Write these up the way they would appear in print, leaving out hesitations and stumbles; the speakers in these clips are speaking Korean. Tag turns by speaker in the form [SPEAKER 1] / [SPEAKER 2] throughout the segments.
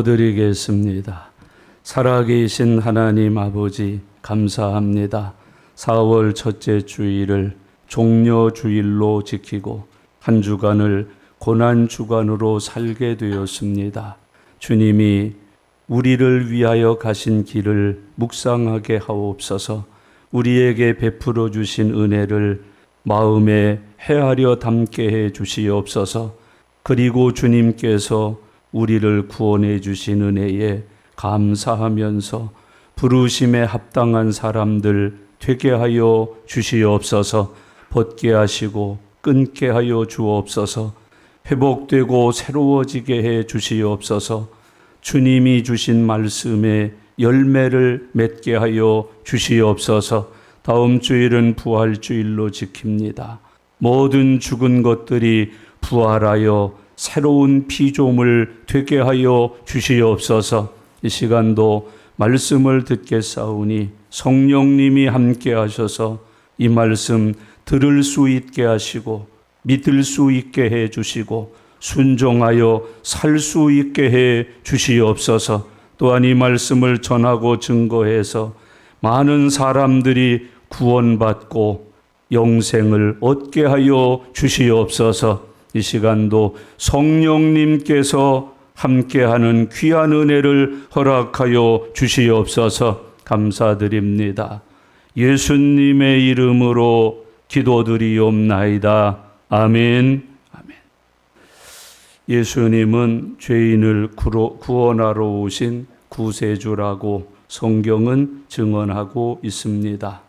[SPEAKER 1] 드리겠습니다. 살아계신 하나님 아버지 감사합니다. 4월 첫째 주일을 종려주일로 지키고 한 주간을 고난주간으로 살게 되었습니다. 주님이 우리를 위하여 가신 길을 묵상하게 하옵소서. 우리에게 베풀어 주신 은혜를 마음에 헤아려 담게 해 주시옵소서. 그리고 주님께서 우리를 구원해 주신 은혜에 감사하면서 부르심에 합당한 사람들 되게 하여 주시옵소서. 벗게 하시고 끊게 하여 주옵소서. 회복되고 새로워지게 해 주시옵소서. 주님이 주신 말씀에 열매를 맺게 하여 주시옵소서. 다음 주일은 부활주일로 지킵니다. 모든 죽은 것들이 부활하여 새로운 피조물 되게 하여 주시옵소서. 이 시간도 말씀을 듣겠사오니 성령님이 함께 하셔서 이 말씀 들을 수 있게 하시고 믿을 수 있게 해 주시고 순종하여 살 수 있게 해 주시옵소서. 또한 이 말씀을 전하고 증거해서 많은 사람들이 구원받고 영생을 얻게 하여 주시옵소서. 이 시간도 성령님께서 함께하는 귀한 은혜를 허락하여 주시옵소서. 감사드립니다. 예수님의 이름으로 기도드리옵나이다. 아멘. 아멘. 예수님은 죄인을 구원하러 오신 구세주라고 성경은 증언하고 있습니다.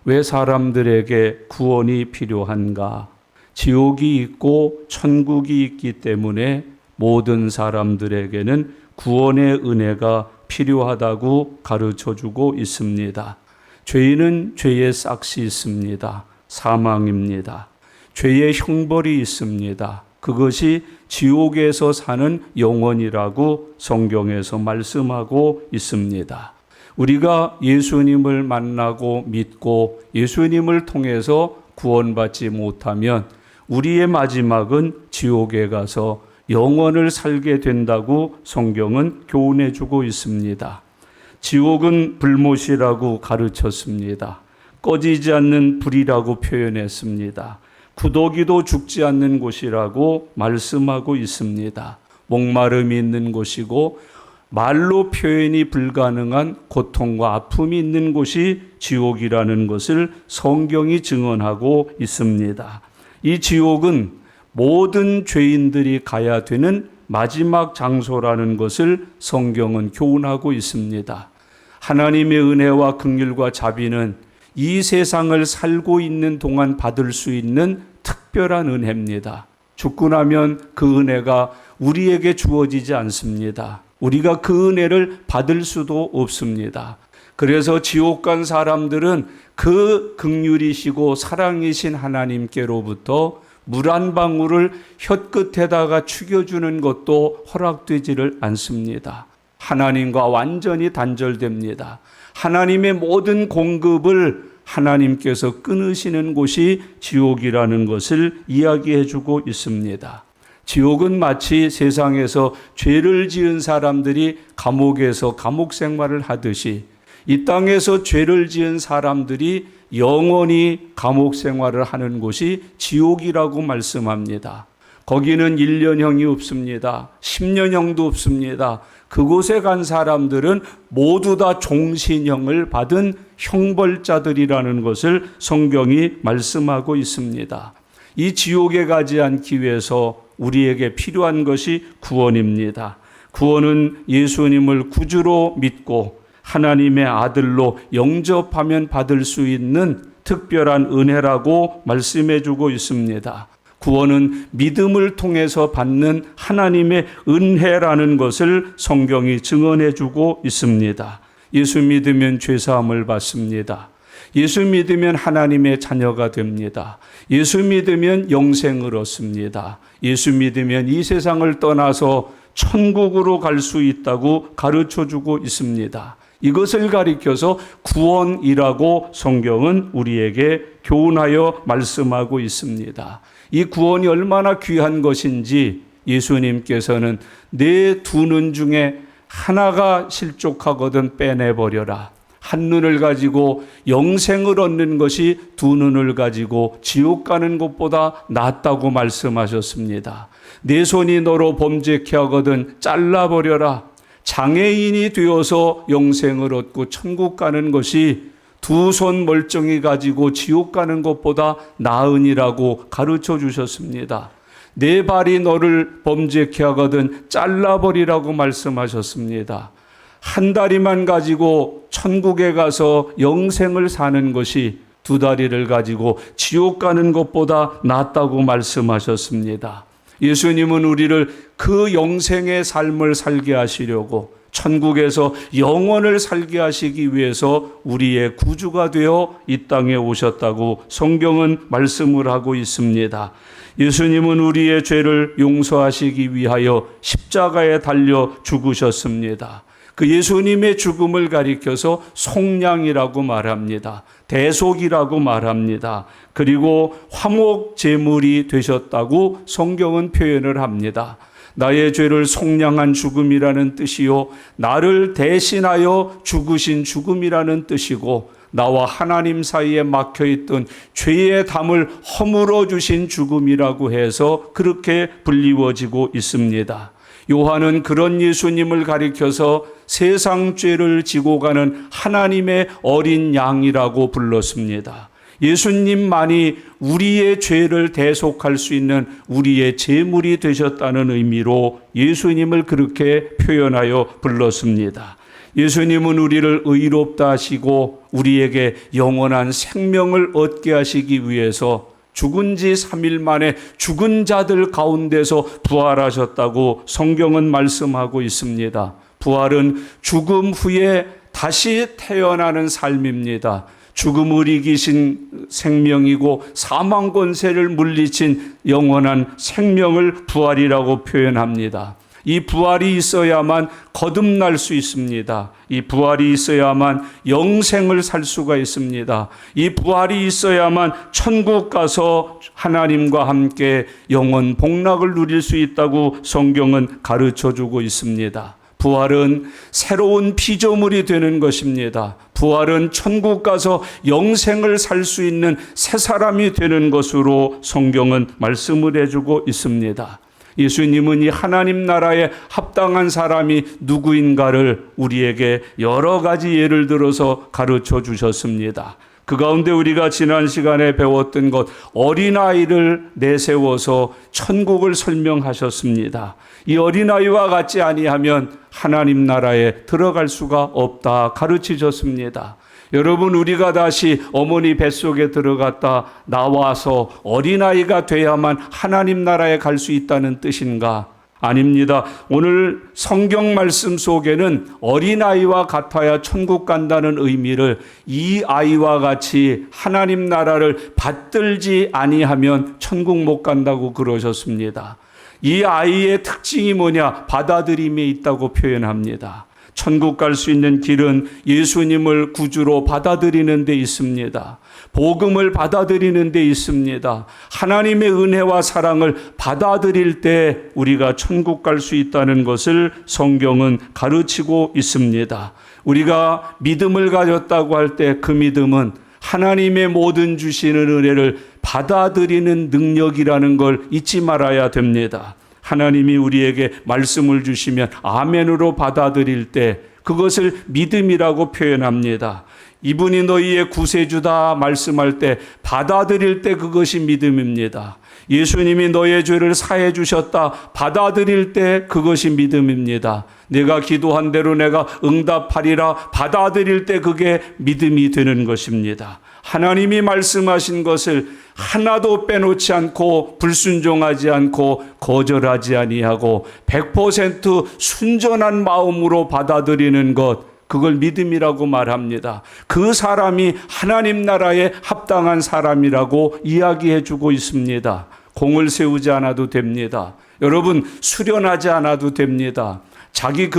[SPEAKER 1] 왜 사람들에게 구원이 필요한가? 지옥이 있고 천국이 있기 때문에 모든 사람들에게는 구원의 은혜가 필요하다고 가르쳐주고 있습니다. 죄인은 죄의 싹이 있습니다. 사망입니다. 죄의 형벌이 있습니다. 그것이 지옥에서 사는 영혼이라고 성경에서 말씀하고 있습니다. 우리가 예수님을 만나고 믿고 예수님을 통해서 구원받지 못하면 우리의 마지막은 지옥에 가서 영원을 살게 된다고 성경은 교훈해 주고 있습니다. 지옥은 불못이라고 가르쳤습니다. 꺼지지 않는 불이라고 표현했습니다. 구더기도 죽지 않는 곳이라고 말씀하고 있습니다. 목마름이 있는 곳이고 말로 표현이 불가능한 고통과 아픔이 있는 곳이 지옥이라는 것을 성경이 증언하고 있습니다. 이 지옥은 모든 죄인들이 가야 되는 마지막 장소라는 것을 성경은 교훈하고 있습니다. 하나님의 은혜와 긍휼과 자비는 이 세상을 살고 있는 동안 받을 수 있는 특별한 은혜입니다. 죽고 나면 그 은혜가 우리에게 주어지지 않습니다. 우리가 그 은혜를 받을 수도 없습니다. 그래서 지옥 간 사람들은 그 긍휼이시고 사랑이신 하나님께로부터 물 한 방울을 혀끝에다가 죽여주는 것도 허락되지를 않습니다. 하나님과 완전히 단절됩니다. 하나님의 모든 공급을 하나님께서 끊으시는 곳이 지옥이라는 것을 이야기해 주고 있습니다. 지옥은 마치 세상에서 죄를 지은 사람들이 감옥에서 감옥 생활을 하듯이 이 땅에서 죄를 지은 사람들이 영원히 감옥 생활을 하는 곳이 지옥이라고 말씀합니다. 거기는 1년형이 없습니다. 10년형도 없습니다. 그곳에 간 사람들은 모두 다 종신형을 받은 형벌자들이라는 것을 성경이 말씀하고 있습니다. 이 지옥에 가지 않기 위해서 우리에게 필요한 것이 구원입니다. 구원은 예수님을 구주로 믿고 하나님의 아들로 영접하면 받을 수 있는 특별한 은혜라고 말씀해 주고 있습니다. 구원은 믿음을 통해서 받는 하나님의 은혜라는 것을 성경이 증언해 주고 있습니다. 예수 믿으면 죄사함을 받습니다. 예수 믿으면 하나님의 자녀가 됩니다. 예수 믿으면 영생을 얻습니다. 예수 믿으면 이 세상을 떠나서 천국으로 갈 수 있다고 가르쳐 주고 있습니다. 이것을 가리켜서 구원이라고 성경은 우리에게 교훈하여 말씀하고 있습니다. 이 구원이 얼마나 귀한 것인지 예수님께서는 내 두 눈 중에 하나가 실족하거든 빼내버려라. 한 눈을 가지고 영생을 얻는 것이 두 눈을 가지고 지옥 가는 것보다 낫다고 말씀하셨습니다. 내 손이 너로 범죄케 하거든 잘라버려라. 장애인이 되어서 영생을 얻고 천국 가는 것이 두 손 멀쩡히 가지고 지옥 가는 것보다 나으니라고 가르쳐 주셨습니다. 내 발이 너를 범죄케 하거든 잘라버리라고 말씀하셨습니다. 한 다리만 가지고 천국에 가서 영생을 사는 것이 두 다리를 가지고 지옥 가는 것보다 낫다고 말씀하셨습니다. 예수님은 우리를 그 영생의 삶을 살게 하시려고 천국에서 영원을 살게 하시기 위해서 우리의 구주가 되어 이 땅에 오셨다고 성경은 말씀을 하고 있습니다. 예수님은 우리의 죄를 용서하시기 위하여 십자가에 달려 죽으셨습니다. 그 예수님의 죽음을 가리켜서 속량이라고 말합니다. 대속이라고 말합니다. 그리고 화목 제물이 되셨다고 성경은 표현을 합니다. 나의 죄를 속량한 죽음이라는 뜻이요, 나를 대신하여 죽으신 죽음이라는 뜻이고, 나와 하나님 사이에 막혀있던 죄의 담을 허물어 주신 죽음이라고 해서 그렇게 불리워지고 있습니다. 요한은 그런 예수님을 가리켜서 세상 죄를 지고 가는 하나님의 어린 양이라고 불렀습니다. 예수님만이 우리의 죄를 대속할 수 있는 우리의 제물이 되셨다는 의미로 예수님을 그렇게 표현하여 불렀습니다. 예수님은 우리를 의롭다 하시고 우리에게 영원한 생명을 얻게 하시기 위해서 죽은 지 3일 만에 죽은 자들 가운데서 부활하셨다고 성경은 말씀하고 있습니다. 부활은 죽음 후에 다시 태어나는 삶입니다. 죽음을 이기신 생명이고 사망 권세를 물리친 영원한 생명을 부활이라고 표현합니다. 이 부활이 있어야만 거듭날 수 있습니다. 이 부활이 있어야만 영생을 살 수가 있습니다. 이 부활이 있어야만 천국 가서 하나님과 함께 영원 복락을 누릴 수 있다고 성경은 가르쳐주고 있습니다. 부활은 새로운 피조물이 되는 것입니다. 부활은 천국 가서 영생을 살 수 있는 새 사람이 되는 것으로 성경은 말씀을 해주고 있습니다. 예수님은 이 하나님 나라에 합당한 사람이 누구인가를 우리에게 여러 가지 예를 들어서 가르쳐 주셨습니다. 그 가운데 우리가 지난 시간에 배웠던 것, 어린아이를 내세워서 천국을 설명하셨습니다. 이 어린아이와 같지 아니하면 하나님 나라에 들어갈 수가 없다 가르치셨습니다. 여러분, 우리가 다시 어머니 뱃속에 들어갔다 나와서 어린아이가 돼야만 하나님 나라에 갈 수 있다는 뜻인가? 아닙니다. 오늘 성경 말씀 속에는 어린아이와 같아야 천국 간다는 의미를 이 아이와 같이 하나님 나라를 받들지 아니하면 천국 못 간다고 그러셨습니다. 이 아이의 특징이 뭐냐? 받아들임에 있다고 표현합니다. 천국 갈 수 있는 길은 예수님을 구주로 받아들이는 데 있습니다. 복음을 받아들이는 데 있습니다. 하나님의 은혜와 사랑을 받아들일 때 우리가 천국 갈 수 있다는 것을 성경은 가르치고 있습니다. 우리가 믿음을 가졌다고 할 때 그 믿음은 하나님의 모든 주시는 은혜를 받아들이는 능력이라는 걸 잊지 말아야 됩니다. 하나님이 우리에게 말씀을 주시면 아멘으로 받아들일 때 그것을 믿음이라고 표현합니다. 이분이 너희의 구세주다 말씀할 때 받아들일 때 그것이 믿음입니다. 예수님이 너의 죄를 사해 주셨다 받아들일 때 그것이 믿음입니다. 내가 기도한 대로 내가 응답하리라 받아들일 때 그게 믿음이 되는 것입니다. 하나님이 말씀하신 것을 하나도 빼놓지 않고 불순종하지 않고 거절하지 아니하고 100% 순전한 마음으로 받아들이는 것, 그걸 믿음이라고 말합니다. 그 사람이 하나님 나라에 합당한 사람이라고 이야기해 주고 있습니다. 공을 세우지 않아도 됩니다. 여러분, 수련하지 않아도 됩니다. 자기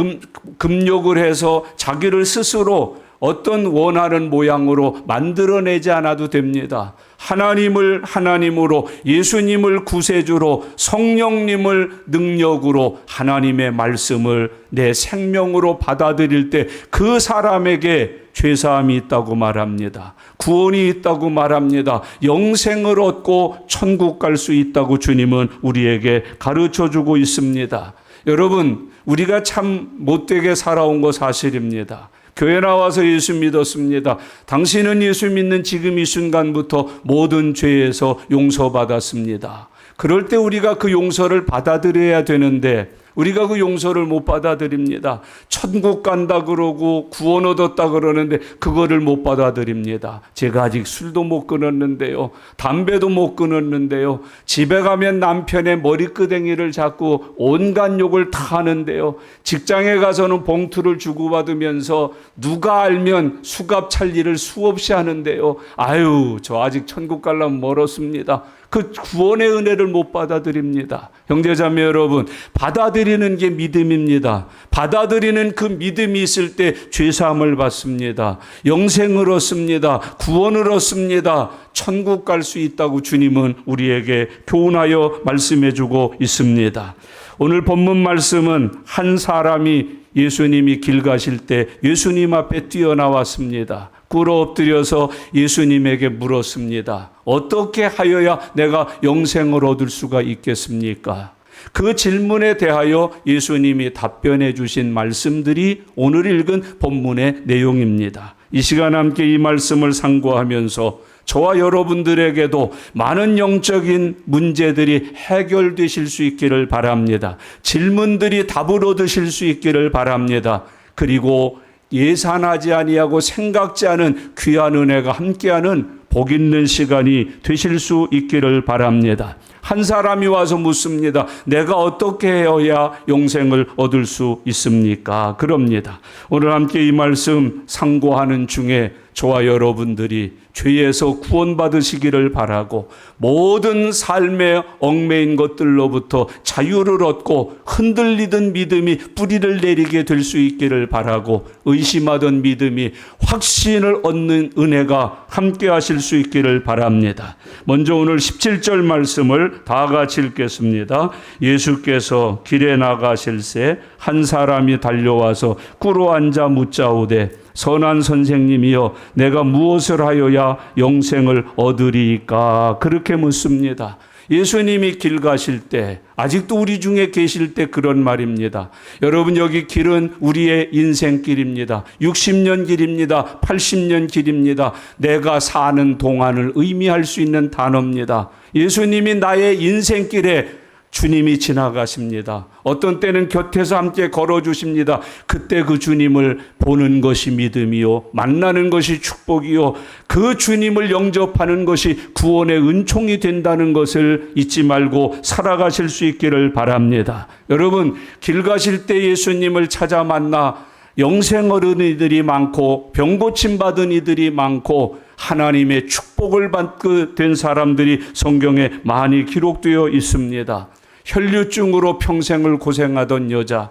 [SPEAKER 1] 금욕을 해서 자기를 스스로 어떤 원하는 모양으로 만들어내지 않아도 됩니다. 하나님을 하나님으로, 예수님을 구세주로, 성령님을 능력으로, 하나님의 말씀을 내 생명으로 받아들일 때 그 사람에게 죄사함이 있다고 말합니다. 구원이 있다고 말합니다. 영생을 얻고 천국 갈 수 있다고 주님은 우리에게 가르쳐주고 있습니다. 여러분, 우리가 참 못되게 살아온 거 사실입니다. 교회 나와서 예수 믿었습니다. 당신은 예수 믿는 지금 이 순간부터 모든 죄에서 용서받았습니다. 그럴 때 우리가 그 용서를 받아들여야 되는데 우리가 그 용서를 못 받아들입니다. 천국 간다 그러고 구원 얻었다 그러는데 그거를 못 받아들입니다. 제가 아직 술도 못 끊었는데요. 담배도 못 끊었는데요. 집에 가면 남편의 머리끄댕이를 잡고 온갖 욕을 다 하는데요. 직장에 가서는 봉투를 주고받으면서 누가 알면 수갑 찰 일을 수없이 하는데요. 아유, 저 아직 천국 가려면 멀었습니다. 그 구원의 은혜를 못 받아들입니다. 형제자매 여러분, 받아들이는 게 믿음입니다. 받아들이는 그 믿음이 있을 때 죄사함을 받습니다. 영생을 얻습니다. 구원을 얻습니다. 천국 갈 수 있다고 주님은 우리에게 교훈하여 말씀해 주고 있습니다. 오늘 본문 말씀은 한 사람이 예수님이 길 가실 때 예수님 앞에 뛰어나왔습니다. 꿇어 엎드려서 예수님에게 물었습니다. 어떻게 하여야 내가 영생을 얻을 수가 있겠습니까? 그 질문에 대하여 예수님이 답변해 주신 말씀들이 오늘 읽은 본문의 내용입니다. 이 시간 함께 이 말씀을 상고하면서 저와 여러분들에게도 많은 영적인 문제들이 해결되실 수 있기를 바랍니다. 질문들이 답을 얻으실 수 있기를 바랍니다. 그리고 예산하지 아니하고 생각지 않은 귀한 은혜가 함께하는 복 있는 시간이 되실 수 있기를 바랍니다. 한 사람이 와서 묻습니다. 내가 어떻게 해야 영생을 얻을 수 있습니까? 그럽니다. 오늘 함께 이 말씀 상고하는 중에 저와 여러분들이 죄에서 구원받으시기를 바라고 모든 삶의 얽매인 것들로부터 자유를 얻고 흔들리던 믿음이 뿌리를 내리게 될 수 있기를 바라고 의심하던 믿음이 확신을 얻는 은혜가 함께 하실 수 있기를 바랍니다. 먼저 오늘 17절 말씀을 다 같이 읽겠습니다. 예수께서 길에 나가실새 한 사람이 달려와서 꿇어 앉아 묻자오되 선한 선생님이여 내가 무엇을 하여야 영생을 얻으리까? 그렇게 묻습니다. 예수님이 길 가실 때 아직도 우리 중에 계실 때 그런 말입니다. 여러분, 여기 길은 우리의 인생길입니다. 60년 길입니다. 80년 길입니다. 내가 사는 동안을 의미할 수 있는 단어입니다. 예수님이 나의 인생길에 주님이 지나가십니다. 어떤 때는 곁에서 함께 걸어주십니다. 그때 그 주님을 보는 것이 믿음이요, 만나는 것이 축복이요, 그 주님을 영접하는 것이 구원의 은총이 된다는 것을 잊지 말고 살아가실 수 있기를 바랍니다. 여러분, 길 가실 때 예수님을 찾아 만나 영생 얻은 이들이 많고 병 고침 받은 이들이 많고 하나님의 축복을 받게 된 사람들이 성경에 많이 기록되어 있습니다. 혈류증으로 평생을 고생하던 여자,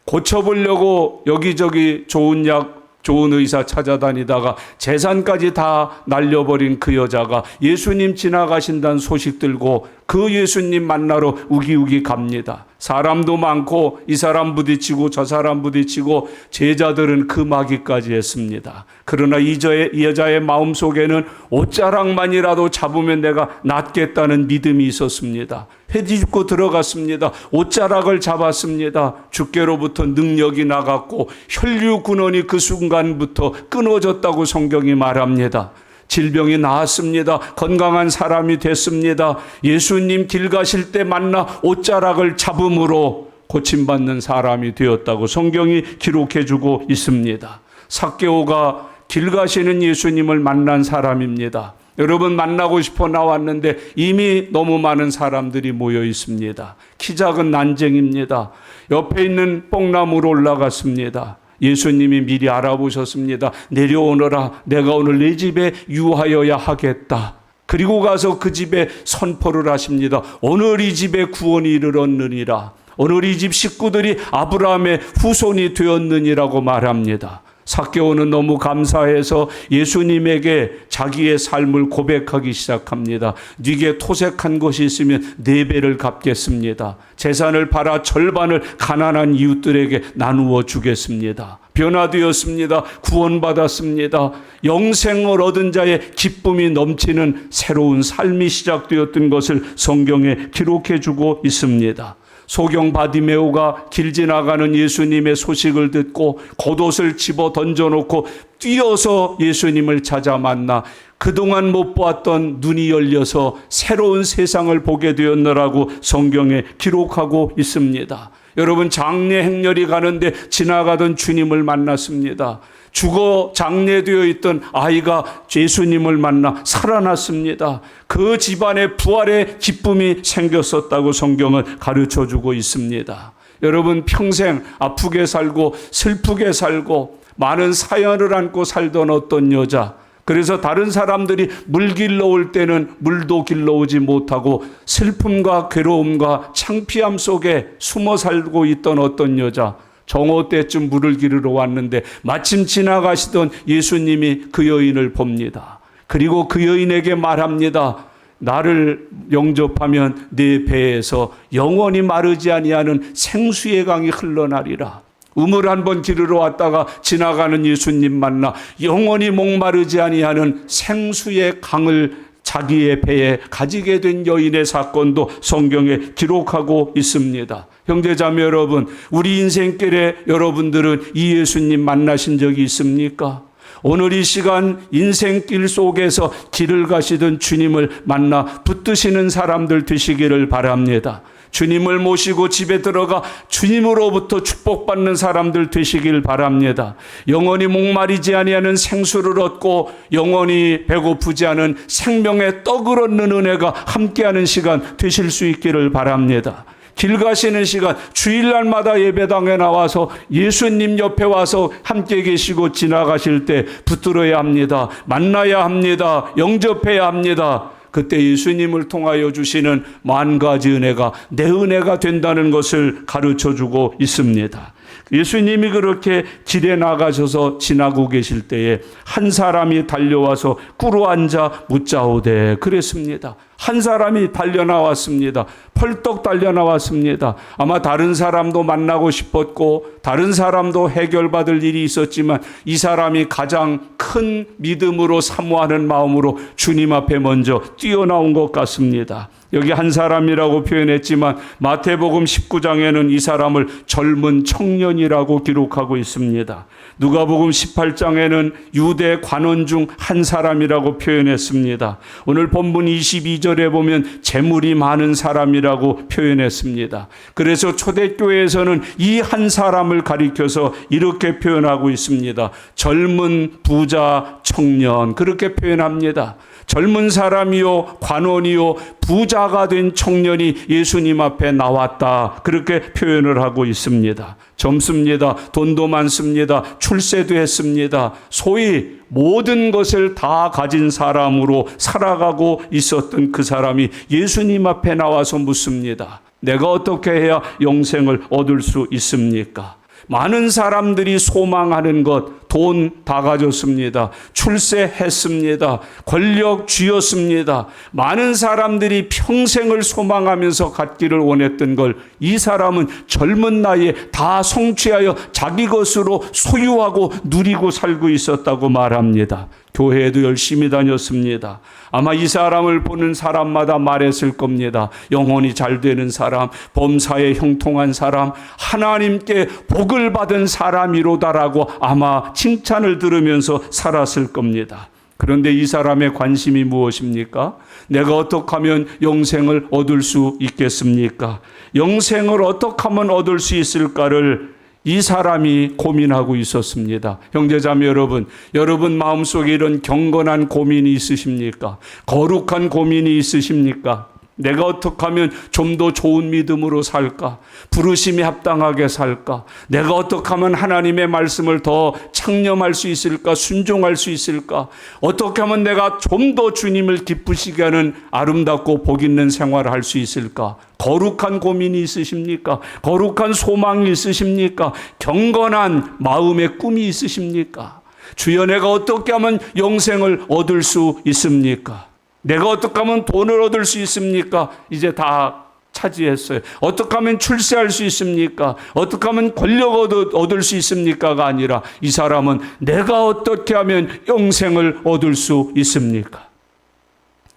[SPEAKER 1] 고쳐보려고 여기저기 좋은 약, 좋은 의사 찾아다니다가 재산까지 다 날려버린 그 여자가 예수님 지나가신다는 소식 들고 그 예수님 만나러 우기우기 갑니다. 사람도 많고 이 사람 부딪히고 저 사람 부딪히고 제자들은 금하기까지 했습니다. 그러나 이 여자의 마음속에는 옷자락만이라도 잡으면 내가 낫겠다는 믿음이 있었습니다. 헤집고 들어갔습니다. 옷자락을 잡았습니다. 주께로부터 능력이 나갔고 혈류 근원이 그 순간부터 끊어졌다고 성경이 말합니다. 질병이 나았습니다. 건강한 사람이 됐습니다. 예수님 길 가실 때 만나 옷자락을 잡음으로 고침받는 사람이 되었다고 성경이 기록해주고 있습니다. 삭개오가 길 가시는 예수님을 만난 사람입니다. 여러분, 만나고 싶어 나왔는데 이미 너무 많은 사람들이 모여 있습니다. 키 작은 난쟁입니다. 옆에 있는 뽕나무로 올라갔습니다. 예수님이 미리 알아보셨습니다. 내려오너라. 내가 오늘 내 집에 유하여야 하겠다. 그리고 가서 그 집에 선포를 하십니다. 오늘 이 집에 구원이 이르렀느니라. 오늘 이 집 식구들이 아브라함의 후손이 되었느니라고 말합니다. 삭개오는 너무 감사해서 예수님에게 자기의 삶을 고백하기 시작합니다. 네게 토색한 것이 있으면 4배를 갚겠습니다. 재산을 팔아 절반을 가난한 이웃들에게 나누어 주겠습니다. 변화되었습니다. 구원받았습니다. 영생을 얻은 자의 기쁨이 넘치는 새로운 삶이 시작되었던 것을 성경에 기록해 주고 있습니다. 소경 바디메오가 길 지나가는 예수님의 소식을 듣고 겉옷을 집어 던져놓고 뛰어서 예수님을 찾아 만나 그동안 못 보았던 눈이 열려서 새로운 세상을 보게 되었느라고 성경에 기록하고 있습니다. 여러분, 장례 행렬이 가는데 지나가던 주님을 만났습니다. 죽어 장례되어 있던 아이가 예수님을 만나 살아났습니다. 그 집안에 부활의 기쁨이 생겼었다고 성경은 가르쳐주고 있습니다. 여러분, 평생 아프게 살고 슬프게 살고 많은 사연을 안고 살던 어떤 여자, 그래서 다른 사람들이 물 길러올 때는 물도 길러오지 못하고 슬픔과 괴로움과 창피함 속에 숨어 살고 있던 어떤 여자, 정오 때쯤 물을 기르러 왔는데 마침 지나가시던 예수님이 그 여인을 봅니다. 그리고 그 여인에게 말합니다. 나를 영접하면 네 배에서 영원히 마르지 아니하는 생수의 강이 흘러나리라. 우물 한번 기르러 왔다가 지나가는 예수님 만나 영원히 목마르지 아니하는 생수의 강을 자기의 배에 가지게 된 여인의 사건도 성경에 기록하고 있습니다. 형제자매 여러분, 우리 인생길에 여러분들은 이 예수님 만나신 적이 있습니까? 오늘 이 시간 인생길 속에서 길을 가시던 주님을 만나 붙드시는 사람들 되시기를 바랍니다. 주님을 모시고 집에 들어가 주님으로부터 축복받는 사람들 되시길 바랍니다. 영원히 목마르지 아니하는 생수를 얻고 영원히 배고프지 않은 생명의 떡을 얻는 은혜가 함께하는 시간 되실 수 있기를 바랍니다. 길 가시는 시간, 주일날마다 예배당에 나와서 예수님 옆에 와서 함께 계시고 지나가실 때 붙들어야 합니다. 만나야 합니다. 영접해야 합니다. 그때 예수님을 통하여 주시는 만 가지 은혜가 내 은혜가 된다는 것을 가르쳐주고 있습니다. 예수님이 그렇게 길에 나가셔서 지나고 계실 때에 한 사람이 달려와서 꿇어 앉아 묻자오되 그랬습니다. 한 사람이 달려나왔습니다. 펄떡 달려나왔습니다. 아마 다른 사람도 만나고 싶었고 다른 사람도 해결받을 일이 있었지만 이 사람이 가장 큰 믿음으로 사모하는 마음으로 주님 앞에 먼저 뛰어나온 것 같습니다. 여기 한 사람이라고 표현했지만 마태복음 19장에는 이 사람을 젊은 청년이라고 기록하고 있습니다. 누가복음 18장에는 유대 관원 중 한 사람이라고 표현했습니다. 오늘 본문 22절에 보면 재물이 많은 사람이라고 표현했습니다. 그래서 초대교회에서는 이 한 사람을 가리켜서 이렇게 표현하고 있습니다. 젊은 부자 청년, 그렇게 표현합니다. 젊은 사람이요 관원이요 부자가 된 청년이 예수님 앞에 나왔다, 그렇게 표현을 하고 있습니다. 젊습니다. 돈도 많습니다. 출세도 했습니다. 소위 모든 것을 다 가진 사람으로 살아가고 있었던 그 사람이 예수님 앞에 나와서 묻습니다. 내가 어떻게 해야 영생을 얻을 수 있습니까? 많은 사람들이 소망하는 것, 돈 다 가졌습니다. 출세했습니다. 권력 쥐었습니다. 많은 사람들이 평생을 소망하면서 갖기를 원했던 걸 이 사람은 젊은 나이에 다 성취하여 자기 것으로 소유하고 누리고 살고 있었다고 말합니다. 교회에도 열심히 다녔습니다. 아마 이 사람을 보는 사람마다 말했을 겁니다. 영혼이 잘 되는 사람, 범사에 형통한 사람, 하나님께 복을 받은 사람이로다라고 아마 칭찬을 들으면서 살았을 겁니다. 그런데 이 사람의 관심이 무엇입니까? 내가 어떻게 하면 영생을 얻을 수 있겠습니까? 영생을 어떻게 하면 얻을 수 있을까를 이 사람이 고민하고 있었습니다. 형제자매 여러분, 여러분 마음속에 이런 경건한 고민이 있으십니까? 거룩한 고민이 있으십니까? 내가 어떻게 하면 좀 더 좋은 믿음으로 살까? 부르심에 합당하게 살까? 내가 어떻게 하면 하나님의 말씀을 더 창념할 수 있을까? 순종할 수 있을까? 어떻게 하면 내가 좀 더 주님을 기쁘시게 하는 아름답고 복 있는 생활을 할 수 있을까? 거룩한 고민이 있으십니까? 거룩한 소망이 있으십니까? 경건한 마음의 꿈이 있으십니까? 주여, 내가 어떻게 하면 영생을 얻을 수 있습니까? 내가 어떻게 하면 돈을 얻을 수 있습니까? 이제 다 차지했어요. 어떻게 하면 출세할 수 있습니까? 어떻게 하면 권력 얻을 수 있습니까가 아니라, 이 사람은 내가 어떻게 하면 영생을 얻을 수 있습니까?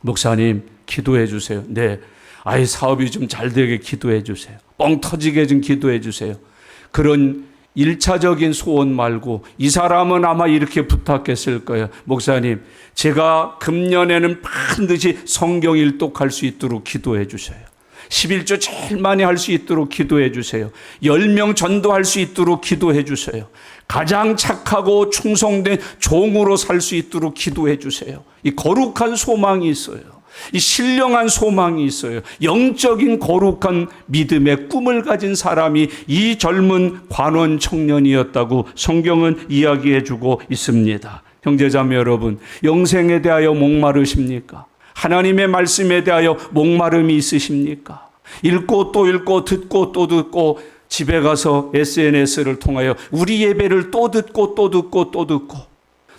[SPEAKER 1] 목사님, 기도해 주세요. 네, 아이 사업이 좀 잘 되게 기도해 주세요. 뻥 터지게 좀 기도해 주세요. 그런 1차적인 소원 말고, 이 사람은 아마 이렇게 부탁했을 거예요. 목사님, 제가 금년에는 반드시 성경 일독할 수 있도록 기도해 주세요. 11조 제일 많이 할 수 있도록 기도해 주세요. 10명 전도할 수 있도록 기도해 주세요. 가장 착하고 충성된 종으로 살 수 있도록 기도해 주세요. 이 거룩한 소망이 있어요. 이 신령한 소망이 있어요. 영적인 거룩한 믿음의 꿈을 가진 사람이 이 젊은 관원 청년이었다고 성경은 이야기해 주고 있습니다. 형제자매 여러분, 영생에 대하여 목마르십니까? 하나님의 말씀에 대하여 목마름이 있으십니까? 읽고 또 읽고 듣고 또 듣고, 집에 가서 SNS를 통하여 우리 예배를 또 듣고 또 듣고 또 듣고,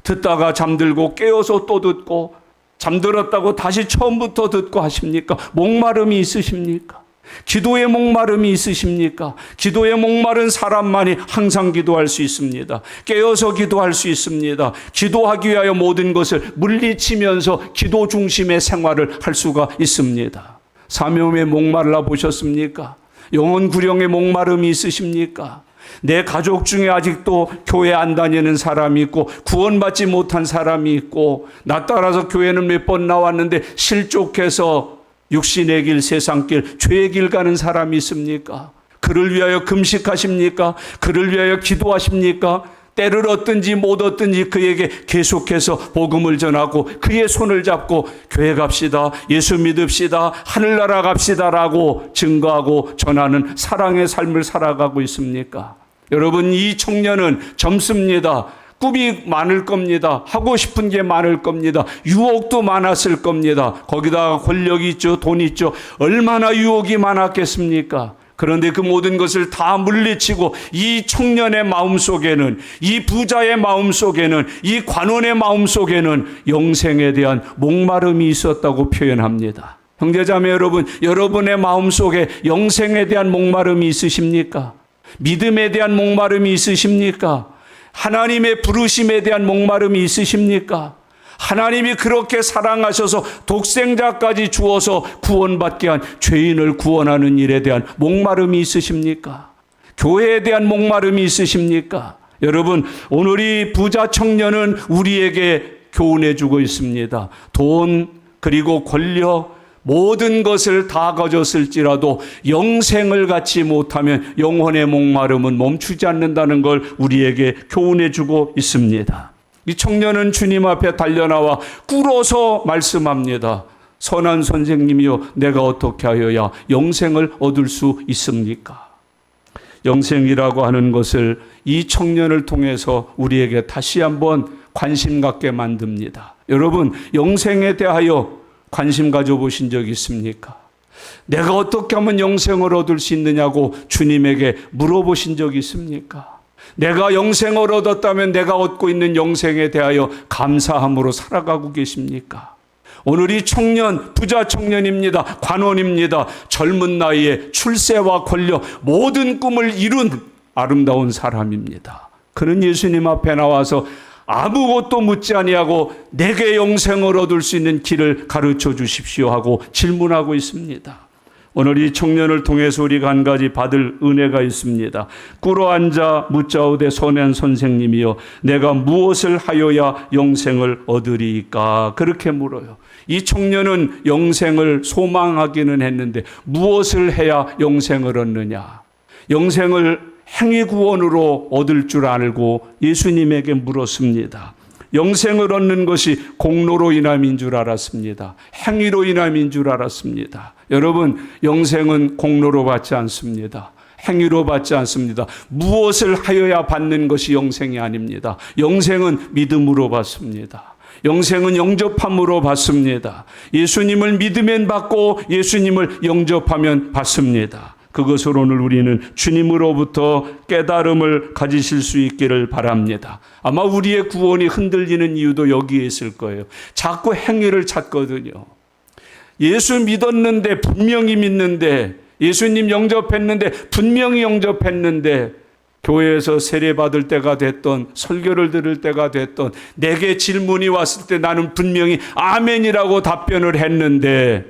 [SPEAKER 1] 듣다가 잠들고 깨어서 또 듣고, 잠들었다고 다시 처음부터 듣고 하십니까? 목마름이 있으십니까? 기도의 목마름이 있으십니까? 기도의 목마른 사람만이 항상 기도할 수 있습니다. 깨어서 기도할 수 있습니다. 기도하기 위하여 모든 것을 물리치면서 기도 중심의 생활을 할 수가 있습니다. 사명에 목말라 보셨습니까? 영혼 구령의 목마름이 있으십니까? 내 가족 중에 아직도 교회 안 다니는 사람이 있고, 구원받지 못한 사람이 있고, 나 따라서 교회는 몇 번 나왔는데 실족해서 육신의 길, 세상 길, 죄의 길 가는 사람이 있습니까? 그를 위하여 금식하십니까? 그를 위하여 기도하십니까? 때를 얻든지 못 얻든지 그에게 계속해서 복음을 전하고 그의 손을 잡고 교회 갑시다, 예수 믿읍시다, 하늘나라 갑시다라고 증거하고 전하는 사랑의 삶을 살아가고 있습니까? 여러분, 이 청년은 젊습니다. 꿈이 많을 겁니다. 하고 싶은 게 많을 겁니다. 유혹도 많았을 겁니다. 거기다가 권력이 있죠, 돈 있죠. 얼마나 유혹이 많았겠습니까? 그런데 그 모든 것을 다 물리치고 이 청년의 마음속에는, 이 부자의 마음속에는, 이 관원의 마음속에는 영생에 대한 목마름이 있었다고 표현합니다. 형제자매 여러분, 여러분의 마음속에 영생에 대한 목마름이 있으십니까? 믿음에 대한 목마름이 있으십니까? 하나님의 부르심에 대한 목마름이 있으십니까? 하나님이 그렇게 사랑하셔서 독생자까지 주어서 구원받게 한 죄인을 구원하는 일에 대한 목마름이 있으십니까? 교회에 대한 목마름이 있으십니까? 여러분, 오늘 이 부자 청년은 우리에게 교훈해 주고 있습니다. 돈, 그리고 권력, 모든 것을 다 가졌을지라도 영생을 갖지 못하면 영혼의 목마름은 멈추지 않는다는 걸 우리에게 교훈해 주고 있습니다. 이 청년은 주님 앞에 달려나와 꿇어서 말씀합니다. 선한 선생님이여, 내가 어떻게 하여야 영생을 얻을 수 있습니까? 영생이라고 하는 것을 이 청년을 통해서 우리에게 다시 한번 관심 갖게 만듭니다. 여러분, 영생에 대하여 관심 가져보신 적 있습니까? 내가 어떻게 하면 영생을 얻을 수 있느냐고 주님에게 물어보신 적 있습니까? 내가 영생을 얻었다면 내가 얻고 있는 영생에 대하여 감사함으로 살아가고 계십니까? 오늘 이 청년, 부자 청년입니다. 관원입니다. 젊은 나이에 출세와 권력, 모든 꿈을 이룬 아름다운 사람입니다. 그는 예수님 앞에 나와서 아무것도 묻지 아니하고 내게 영생을 얻을 수 있는 길을 가르쳐 주십시오 하고 질문하고 있습니다. 오늘 이 청년을 통해서 우리가 한 가지 받을 은혜가 있습니다. 꿇어앉아 묻자오되 선한 선생님이여, 내가 무엇을 하여야 영생을 얻으리까? 그렇게 물어요. 이 청년은 영생을 소망하기는 했는데 무엇을 해야 영생을 얻느냐? 영생을 행위 구원으로 얻을 줄 알고 예수님에게 물었습니다. 영생을 얻는 것이 공로로 인함인 줄 알았습니다. 행위로 인함인 줄 알았습니다. 여러분, 영생은 공로로 받지 않습니다. 행위로 받지 않습니다. 무엇을 하여야 받는 것이 영생이 아닙니다. 영생은 믿음으로 받습니다. 영생은 영접함으로 받습니다. 예수님을 믿으면 받고 예수님을 영접하면 받습니다. 그것으로 오늘 우리는 주님으로부터 깨달음을 가지실 수 있기를 바랍니다. 아마 우리의 구원이 흔들리는 이유도 여기에 있을 거예요. 자꾸 행위를 찾거든요. 예수 믿었는데, 분명히 믿는데, 예수님 영접했는데, 분명히 영접했는데, 교회에서 세례받을 때가 됐던, 설교를 들을 때가 됐던, 내게 질문이 왔을 때 나는 분명히 아멘이라고 답변을 했는데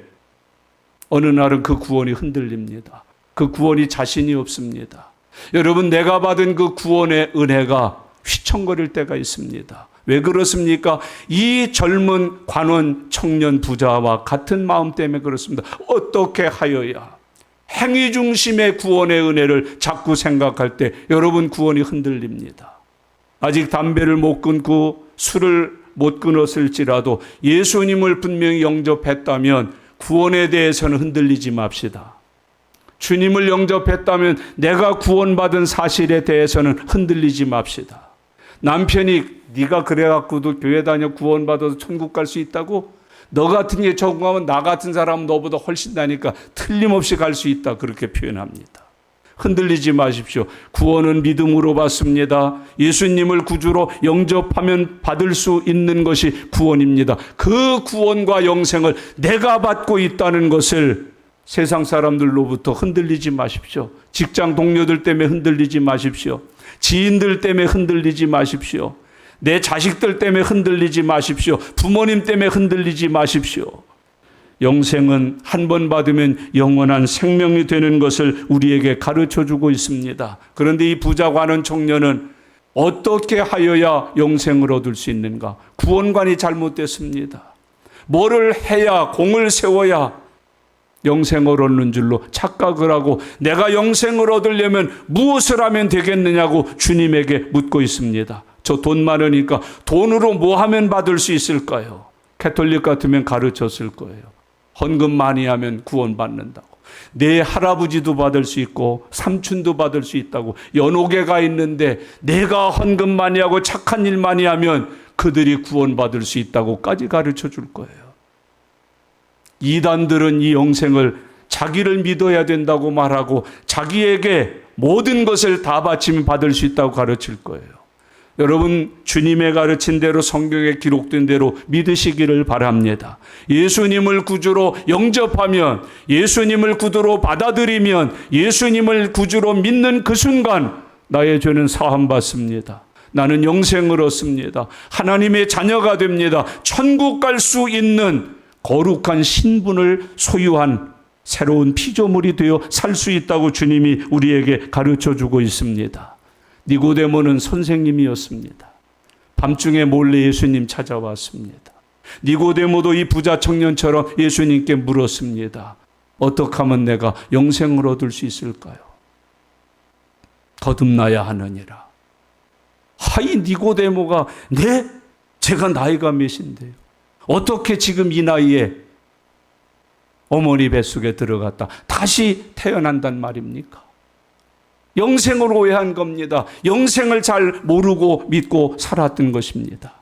[SPEAKER 1] 어느 날은 그 구원이 흔들립니다. 그 구원이 자신이 없습니다. 여러분, 내가 받은 그 구원의 은혜가 휘청거릴 때가 있습니다. 왜 그렇습니까? 이 젊은 관원 청년 부자와 같은 마음 때문에 그렇습니다. 어떻게 하여야 행위 중심의 구원의 은혜를 자꾸 생각할 때 여러분 구원이 흔들립니다. 아직 담배를 못 끊고 술을 못 끊었을지라도 예수님을 분명히 영접했다면 구원에 대해서는 흔들리지 맙시다. 주님을 영접했다면 내가 구원받은 사실에 대해서는 흔들리지 맙시다. 남편이 네가 그래갖고도 교회 다녀 구원받아서 천국 갈 수 있다고? 너 같은 게 적응하면 나 같은 사람은 너보다 훨씬 나니까 틀림없이 갈 수 있다. 그렇게 표현합니다. 흔들리지 마십시오. 구원은 믿음으로 받습니다. 예수님을 구주로 영접하면 받을 수 있는 것이 구원입니다. 그 구원과 영생을 내가 받고 있다는 것을 세상 사람들로부터 흔들리지 마십시오. 직장 동료들 때문에 흔들리지 마십시오. 지인들 때문에 흔들리지 마십시오. 내 자식들 때문에 흔들리지 마십시오. 부모님 때문에 흔들리지 마십시오. 영생은 한 번 받으면 영원한 생명이 되는 것을 우리에게 가르쳐주고 있습니다. 그런데 이 부자 관원 청년은 어떻게 하여야 영생을 얻을 수 있는가? 구원관이 잘못됐습니다. 뭐를 해야, 공을 세워야 영생을 얻는 줄로 착각을 하고 내가 영생을 얻으려면 무엇을 하면 되겠느냐고 주님에게 묻고 있습니다. 저 돈 많으니까 돈으로 뭐 하면 받을 수 있을까요? 캐톨릭 같으면 가르쳤을 거예요. 헌금 많이 하면 구원받는다고. 내 할아버지도 받을 수 있고 삼촌도 받을 수 있다고. 연옥회가 있는데 내가 헌금 많이 하고 착한 일 많이 하면 그들이 구원받을 수 있다고까지 가르쳐 줄 거예요. 이단들은 이 영생을 자기를 믿어야 된다고 말하고 자기에게 모든 것을 다 바치면 받을 수 있다고 가르칠 거예요. 여러분, 주님의 가르친 대로 성경에 기록된 대로 믿으시기를 바랍니다. 예수님을 구주로 영접하면, 예수님을 구주로 받아들이면, 예수님을 구주로 믿는 그 순간 나의 죄는 사함받습니다. 나는 영생을 얻습니다. 하나님의 자녀가 됩니다. 천국 갈 수 있는 거룩한 신분을 소유한 새로운 피조물이 되어 살 수 있다고 주님이 우리에게 가르쳐주고 있습니다. 니고데모는 선생님이었습니다. 밤중에 몰래 예수님 찾아왔습니다. 니고데모도 이 부자 청년처럼 예수님께 물었습니다. 어떻게 하면 내가 영생을 얻을 수 있을까요? 거듭나야 하느니라. 하이 니고데모가 네? 제가 나이가 몇인데요? 어떻게 지금 이 나이에 어머니 뱃속에 들어갔다 다시 태어난단 말입니까? 영생을 오해한 겁니다. 영생을 잘 모르고 믿고 살았던 것입니다.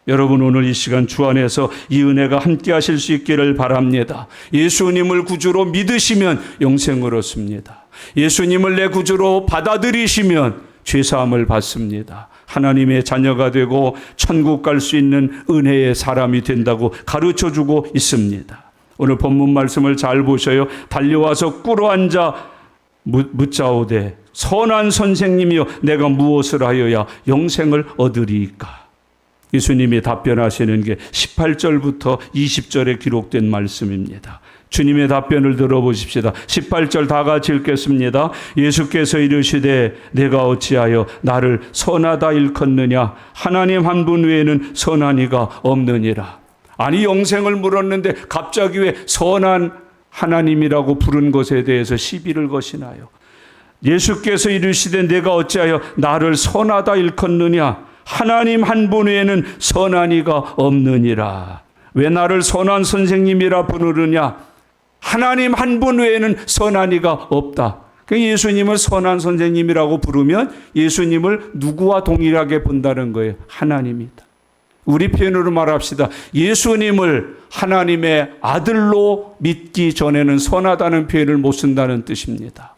[SPEAKER 1] 여러분, 오늘 이 시간 주 안에서 이 은혜가 함께 하실 수 있기를 바랍니다. 예수님을 구주로 믿으시면 영생을 얻습니다. 예수님을 내 구주로 받아들이시면 죄사함을 받습니다. 하나님의 자녀가 되고 천국 갈 수 있는 은혜의 사람이 된다고 가르쳐주고 있습니다. 오늘 본문 말씀을 잘 보셔요. 달려와서 꿇어앉아 묻자오되 선한 선생님이여 내가 무엇을 하여야 영생을 얻으리이까? 예수님이 답변하시는 게 18절부터 20절에 기록된 말씀입니다. 주님의 답변을 들어보십시다. 18절 다 같이 읽겠습니다. 예수께서 이르시되 내가 어찌하여 나를 선하다 일컫느냐? 하나님 한 분 외에는 선한 이가 없느니라. 아니, 영생을 물었는데 갑자기 왜 선한 하나님이라고 부른 것에 대해서 시비를 거시나요? 예수께서 이르시되 내가 어찌하여 나를 선하다 일컫느냐? 하나님 한 분 외에는 선한 이가 없느니라. 왜 나를 선한 선생님이라 부르느냐? 하나님 한 분 외에는 선한 이가 없다. 예수님을 선한 선생님이라고 부르면 예수님을 누구와 동일하게 본다는 거예요? 하나님이다. 우리 표현으로 말합시다. 예수님을 하나님의 아들로 믿기 전에는 선하다는 표현을 못 쓴다는 뜻입니다.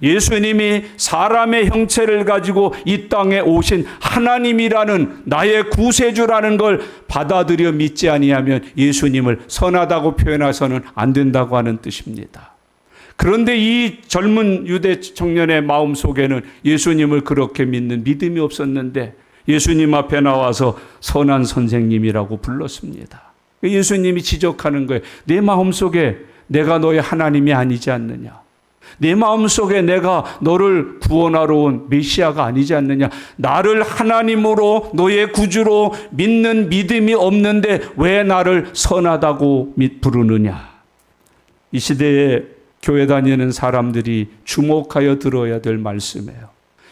[SPEAKER 1] 예수님이 사람의 형체를 가지고 이 땅에 오신 하나님이라는 나의 구세주라는 걸 받아들여 믿지 아니하면 예수님을 선하다고 표현해서는 안 된다고 하는 뜻입니다. 그런데 이 젊은 유대 청년의 마음 속에는 예수님을 그렇게 믿는 믿음이 없었는데 예수님 앞에 나와서 선한 선생님이라고 불렀습니다. 예수님이 지적하는 거예요. 내 마음속에 내가 너의 하나님이 아니지 않느냐. 내 마음속에 내가 너를 구원하러 온 메시아가 아니지 않느냐. 나를 하나님으로 너의 구주로 믿는 믿음이 없는데 왜 나를 선하다고 부르느냐. 이 시대에 교회 다니는 사람들이 주목하여 들어야 될 말씀이에요.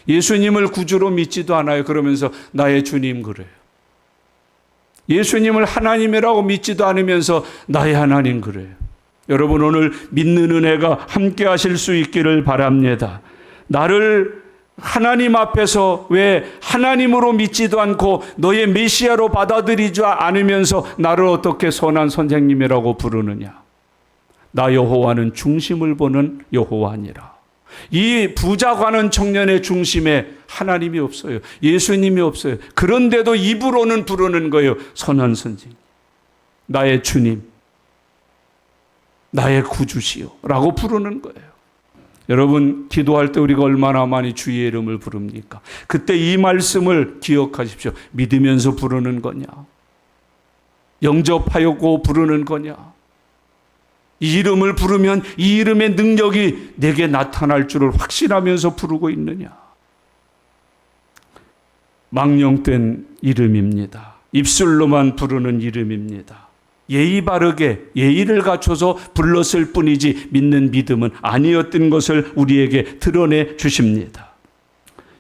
[SPEAKER 1] 예수님을 구주로 믿지도 않아요. 그러면서 나의 주님 그래요. 예수님을 하나님이라고 믿지도 않으면서 나의 하나님 그래요. 여러분 오늘 믿는 은혜가 함께 하실 수 있기를 바랍니다. 나를 하나님 앞에서 왜 하나님으로 믿지도 않고 너의 메시아로 받아들이지 않으면서 나를 어떻게 선한 선생님이라고 부르느냐. 나 여호와는 중심을 보는 여호와니라. 이 부자관은 청년의 중심에 하나님이 없어요. 예수님이 없어요. 그런데도 입으로는 부르는 거예요. 선한 선생님, 나의 주님, 나의 구주시요 라고 부르는 거예요. 여러분 기도할 때 우리가 얼마나 많이 주의 이름을 부릅니까? 그때 이 말씀을 기억하십시오. 믿으면서 부르는 거냐? 영접하려고 부르는 거냐? 이 이름을 부르면 이 이름의 능력이 내게 나타날 줄을 확신하면서 부르고 있느냐? 망령된 이름입니다. 입술로만 부르는 이름입니다. 예의 바르게 예의를 갖춰서 불렀을 뿐이지 믿는 믿음은 아니었던 것을 우리에게 드러내 주십니다.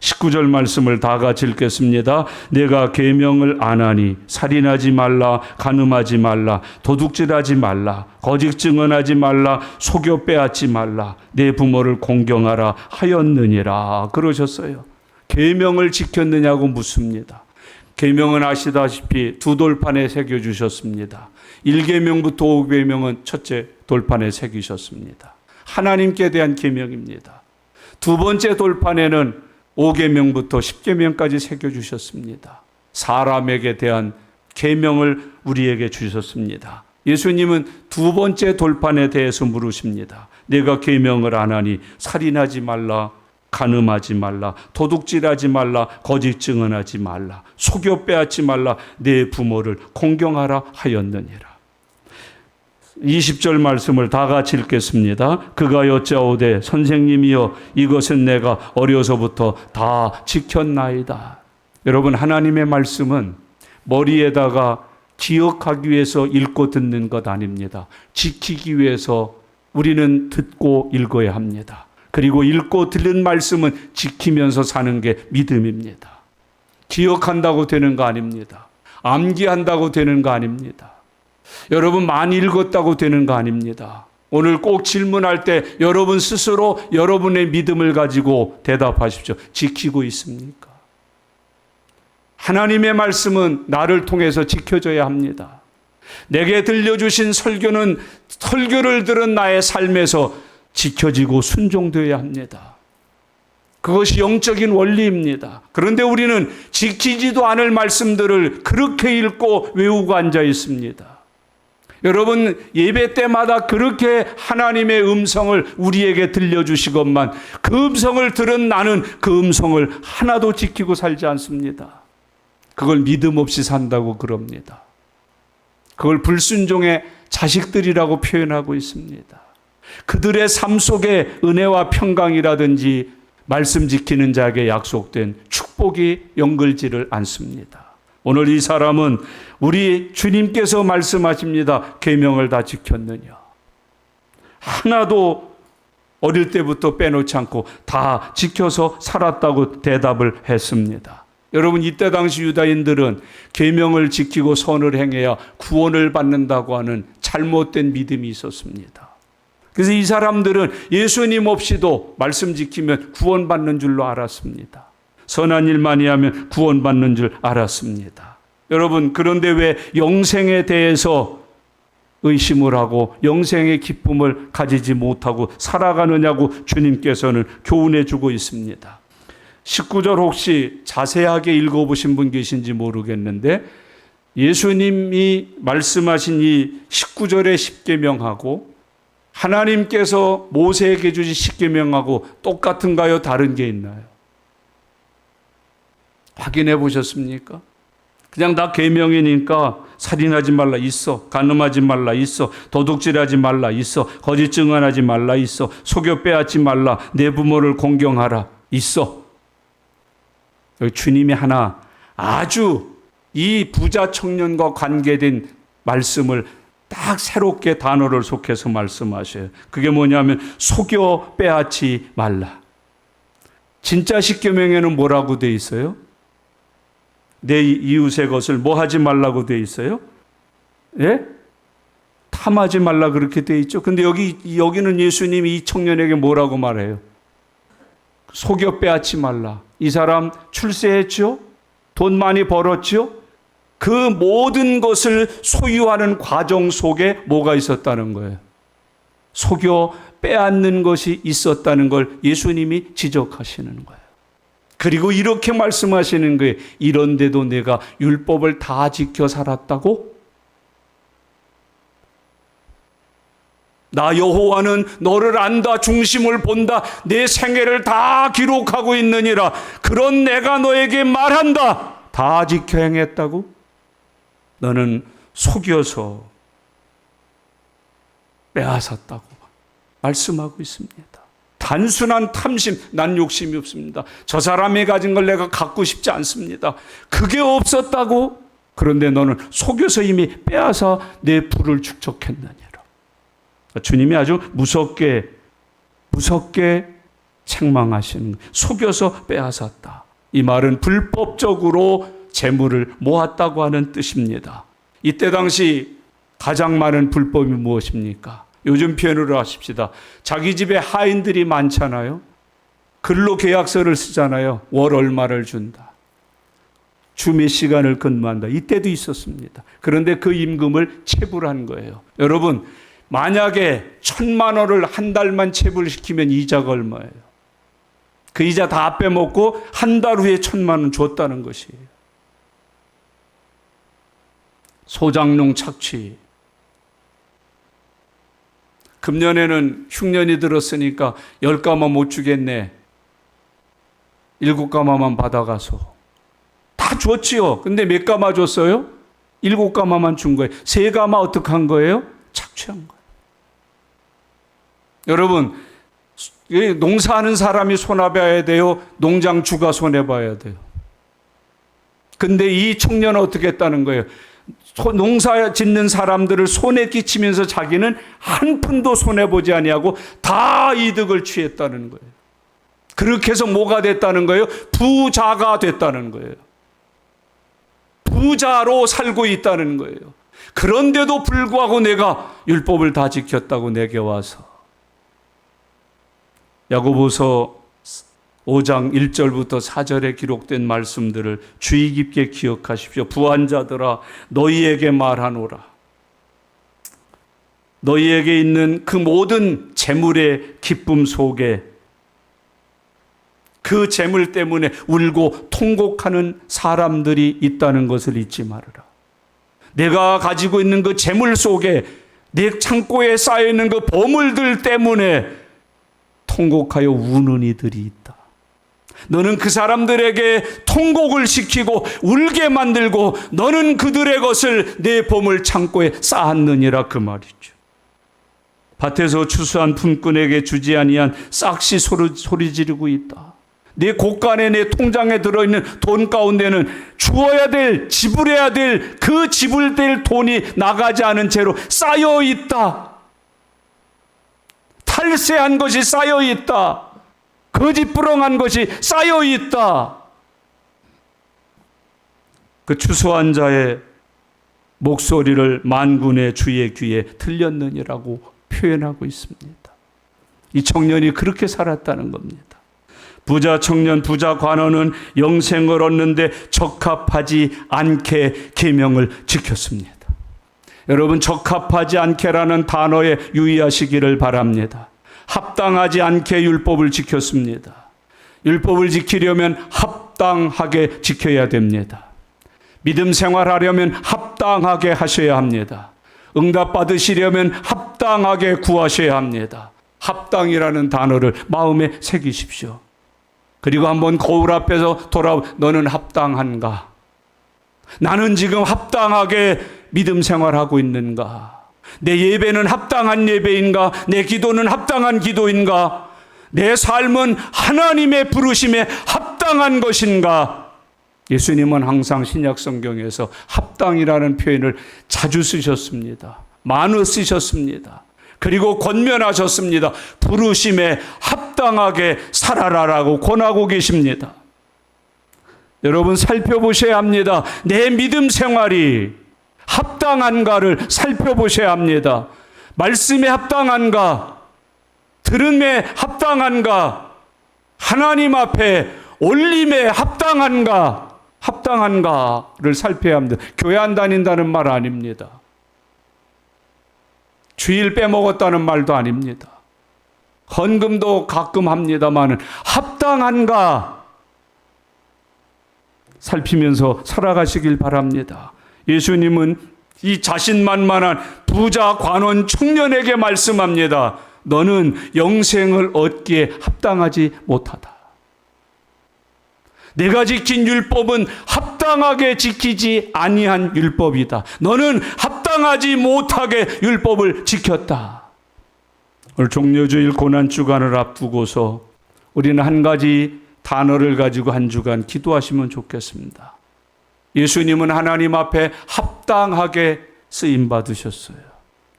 [SPEAKER 1] 19절 말씀을 다 같이 읽겠습니다. 내가 계명을 안 하니 살인하지 말라, 간음하지 말라, 도둑질하지 말라, 거짓 증언하지 말라, 속여 빼앗지 말라, 내 부모를 공경하라 하였느니라. 그러셨어요. 계명을 지켰느냐고 묻습니다. 계명은 아시다시피 두 돌판에 새겨주셨습니다. 1계명부터 5계명은 첫째 돌판에 새기셨습니다. 하나님께 대한 계명입니다. 두 번째 돌판에는 5계명부터 10계명까지 새겨주셨습니다. 사람에게 대한 계명을 우리에게 주셨습니다. 예수님은 두 번째 돌판에 대해서 물으십니다. 내가 계명을 안 하니 살인하지 말라, 간음하지 말라, 도둑질하지 말라, 거짓 증언하지 말라, 속여 빼앗지 말라, 내 부모를 공경하라 하였느니라. 20절 말씀을 다 같이 읽겠습니다. 그가 여짜오되 선생님이여 이것은 내가 어려서부터 다 지켰나이다. 여러분 하나님의 말씀은 머리에다가 기억하기 위해서 읽고 듣는 것 아닙니다. 지키기 위해서 우리는 듣고 읽어야 합니다. 그리고 읽고 들은 말씀은 지키면서 사는 게 믿음입니다. 기억한다고 되는 거 아닙니다. 암기한다고 되는 거 아닙니다. 여러분 많이 읽었다고 되는 거 아닙니다. 오늘 꼭 질문할 때 여러분 스스로 여러분의 믿음을 가지고 대답하십시오. 지키고 있습니까? 하나님의 말씀은 나를 통해서 지켜져야 합니다. 내게 들려주신 설교는 설교를 들은 나의 삶에서 지켜지고 순종되어야 합니다. 그것이 영적인 원리입니다. 그런데 우리는 지키지도 않을 말씀들을 그렇게 읽고 외우고 앉아 있습니다. 여러분 예배 때마다 그렇게 하나님의 음성을 우리에게 들려주시건만 그 음성을 들은 나는 그 음성을 하나도 지키고 살지 않습니다. 그걸 믿음 없이 산다고 그럽니다. 그걸 불순종의 자식들이라고 표현하고 있습니다. 그들의 삶 속에 은혜와 평강이라든지 말씀 지키는 자에게 약속된 축복이 연결지를 않습니다. 오늘 이 사람은 우리 주님께서 말씀하십니다. 계명을 다 지켰느냐? 하나도 어릴 때부터 빼놓지 않고 다 지켜서 살았다고 대답을 했습니다. 여러분, 이때 당시 유다인들은 계명을 지키고 선을 행해야 구원을 받는다고 하는 잘못된 믿음이 있었습니다. 그래서 이 사람들은 예수님 없이도 말씀 지키면 구원받는 줄로 알았습니다. 선한 일 많이 하면 구원받는 줄 알았습니다. 여러분, 그런데 왜 영생에 대해서 의심을 하고 영생의 기쁨을 가지지 못하고 살아가느냐고 주님께서는 교훈해 주고 있습니다. 19절 혹시 자세하게 읽어보신 분 계신지 모르겠는데, 예수님이 말씀하신 이 19절의 십계명하고 하나님께서 모세에게 주신 십계명하고 똑같은가요? 다른 게 있나요? 확인해 보셨습니까? 그냥 다 계명이니까 살인하지 말라 있어, 간음하지 말라 있어, 도둑질하지 말라 있어, 거짓 증언하지 말라 있어, 속여 빼앗지 말라, 내 부모를 공경하라 있어. 여기 주님이 하나 아주 이 부자 청년과 관계된 말씀을 딱 새롭게 단어를 속해서 말씀하셔요. 그게 뭐냐면 속여 빼앗지 말라. 진짜 십계명에는 뭐라고 돼 있어요? 내 이웃의 것을 뭐 하지 말라고 돼 있어요? 예? 탐하지 말라 그렇게 돼 있죠. 근데 여기는 예수님이 이 청년에게 뭐라고 말해요? 속여 빼앗지 말라. 이 사람 출세했죠? 돈 많이 벌었죠? 그 모든 것을 소유하는 과정 속에 뭐가 있었다는 거예요? 속여 빼앗는 것이 있었다는 걸 예수님이 지적하시는 거예요. 그리고 이렇게 말씀하시는 거예요. 이런데도 내가 율법을 다 지켜 살았다고? 나 여호와는 너를 안다, 중심을 본다, 내 생애를 다 기록하고 있느니라. 그런 내가 너에게 말한다. 다 지켜 행했다고? 너는 속여서 빼앗았다고 말씀하고 있습니다. 단순한 탐심, 난 욕심이 없습니다. 저 사람이 가진 걸 내가 갖고 싶지 않습니다. 그게 없었다고? 그런데 너는 속여서 이미 빼앗아 내 부를 축적했느니라. 주님이 아주 무섭게 책망하시는 거예요. 속여서 빼앗았다. 이 말은 불법적으로 재물을 모았다고 하는 뜻입니다. 이때 당시 가장 많은 불법이 무엇입니까? 요즘 표현으로 하십시다. 자기 집에 하인들이 많잖아요. 근로계약서를 쓰잖아요. 월 얼마를 준다. 주 몇 시간을 근무한다. 이때도 있었습니다. 그런데 그 임금을 체불한 거예요. 여러분, 만약에 1,000만 원을 한 달만 체불시키면 이자가 얼마예요? 그 이자 다 빼먹고 한 달 후에 1,000만 원 줬다는 것이에요. 소장농 착취. 금년에는 흉년이 들었으니까 10가마 못 주겠네. 7가마만 받아가서. 다 줬지요. 근데 몇 가마 줬어요? 7가마만 준 거예요. 3가마 어떻게 한 거예요? 착취한 거예요. 여러분, 농사하는 사람이 손해봐야 돼요? 농장주가 손해봐야 돼요? 근데 이 청년은 어떻게 했다는 거예요? 농사 짓는 사람들을 손에 끼치면서 자기는 한 푼도 손해보지 아니하고 다 이득을 취했다는 거예요. 그렇게 해서 뭐가 됐다는 거예요? 부자가 됐다는 거예요. 부자로 살고 있다는 거예요. 그런데도 불구하고 내가 율법을 다 지켰다고 내게 와서. 야고보서 5장 1절부터 4절에 기록된 말씀들을 주의 깊게 기억하십시오. 부한자들아, 너희에게 말하노라. 너희에게 있는 그 모든 재물의 기쁨 속에 그 재물 때문에 울고 통곡하는 사람들이 있다는 것을 잊지 말아라. 내가 가지고 있는 그 재물 속에 내 창고에 쌓여있는 그 보물들 때문에 통곡하여 우는 이들이 있다. 너는 그 사람들에게 통곡을 시키고 울게 만들고 너는 그들의 것을 내 보물 창고에 쌓았느니라, 그 말이죠. 밭에서 추수한 품꾼에게 주지 아니한 싹시 소리 지르고 있다. 내 곳간에, 내 통장에 들어있는 돈 가운데는 주어야 될, 지불해야 될, 그 지불될 돈이 나가지 않은 채로 쌓여 있다. 탈세한 것이 쌓여 있다. 거짓부렁한 것이 쌓여 있다. 그 추수한 자의 목소리를 만군의 주의 귀에 들렸느니라고 표현하고 있습니다. 이 청년이 그렇게 살았다는 겁니다. 부자 청년, 부자 관원은 영생을 얻는데 적합하지 않게 계명을 지켰습니다. 여러분, 적합하지 않게라는 단어에 유의하시기를 바랍니다. 합당하지 않게 율법을 지켰습니다. 율법을 지키려면 합당하게 지켜야 됩니다. 믿음 생활하려면 합당하게 하셔야 합니다. 응답 받으시려면 합당하게 구하셔야 합니다. 합당이라는 단어를 마음에 새기십시오. 그리고 한번 거울 앞에서 너는 합당한가? 나는 지금 합당하게 믿음 생활하고 있는가? 내 예배는 합당한 예배인가? 내 기도는 합당한 기도인가? 내 삶은 하나님의 부르심에 합당한 것인가? 예수님은 항상 신약 성경에서 합당이라는 표현을 자주 쓰셨습니다. 많이 쓰셨습니다. 그리고 권면하셨습니다. 부르심에 합당하게 살아라라고 권하고 계십니다. 여러분, 살펴보셔야 합니다. 내 믿음 생활이 합당한가를 살펴보셔야 합니다. 말씀에 합당한가? 들음에 합당한가? 하나님 앞에 올림에 합당한가? 합당한가를 살펴야 합니다. 교회 안 다닌다는 말 아닙니다. 주일 빼먹었다는 말도 아닙니다. 헌금도 가끔 합니다만 합당한가 살피면서 살아가시길 바랍니다. 예수님은 이 자신만만한 부자 관원 청년에게 말씀합니다. 너는 영생을 얻기에 합당하지 못하다. 내가 지킨 율법은 합당하게 지키지 아니한 율법이다. 너는 합당하지 못하게 율법을 지켰다. 오늘 종려주일 고난주간을 앞두고서 우리는 한 가지 단어를 가지고 한 주간 기도하시면 좋겠습니다. 예수님은 하나님 앞에 합당하게 쓰임받으셨어요.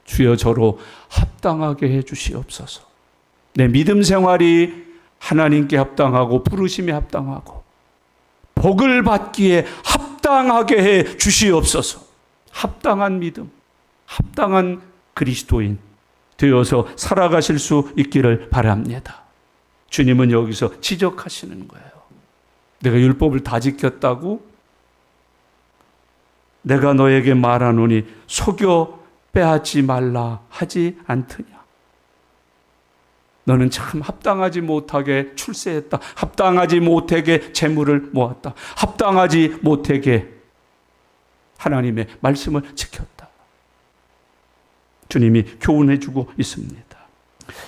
[SPEAKER 1] 주여 저로 합당하게 해주시옵소서. 내 믿음 생활이 하나님께 합당하고 부르심에 합당하고 복을 받기에 합당하게 해 주시옵소서. 합당한 믿음, 합당한 그리스도인 되어서 살아가실 수 있기를 바랍니다. 주님은 여기서 지적하시는 거예요. 내가 율법을 다 지켰다고? 내가 너에게 말하노니 속여 빼앗지 말라 하지 않더냐? 너는 참 합당하지 못하게 출세했다. 합당하지 못하게 재물을 모았다. 합당하지 못하게 하나님의 말씀을 지켰다. 주님이 교훈해 주고 있습니다.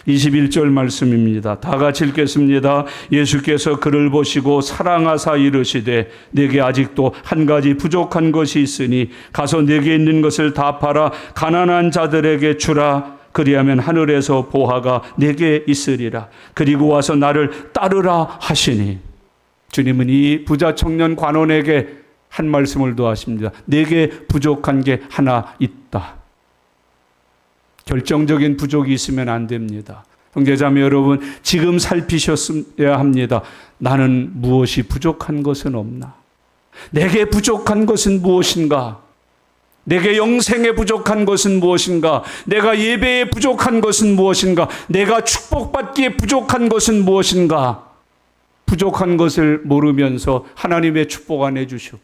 [SPEAKER 1] 21절 말씀입니다. 다 같이 읽겠습니다. 예수께서 그를 보시고 사랑하사 이르시되 내게 아직도 한 가지 부족한 것이 있으니 가서 내게 있는 것을 다 팔아 가난한 자들에게 주라. 그리하면 하늘에서 보화가 내게 있으리라. 그리고 와서 나를 따르라 하시니. 주님은 이 부자 청년 관원에게 한 말씀을 더 하십니다. 내게 부족한 게 하나 있다. 결정적인 부족이 있으면 안 됩니다. 형제자매 여러분, 지금 살피셨어야 합니다. 나는 무엇이 부족한 것은 없나? 내게 부족한 것은 무엇인가? 내게 영생에 부족한 것은 무엇인가? 내가 예배에 부족한 것은 무엇인가? 내가 축복받기에 부족한 것은 무엇인가? 부족한 것을 모르면서 하나님의 축복 안 해주시오.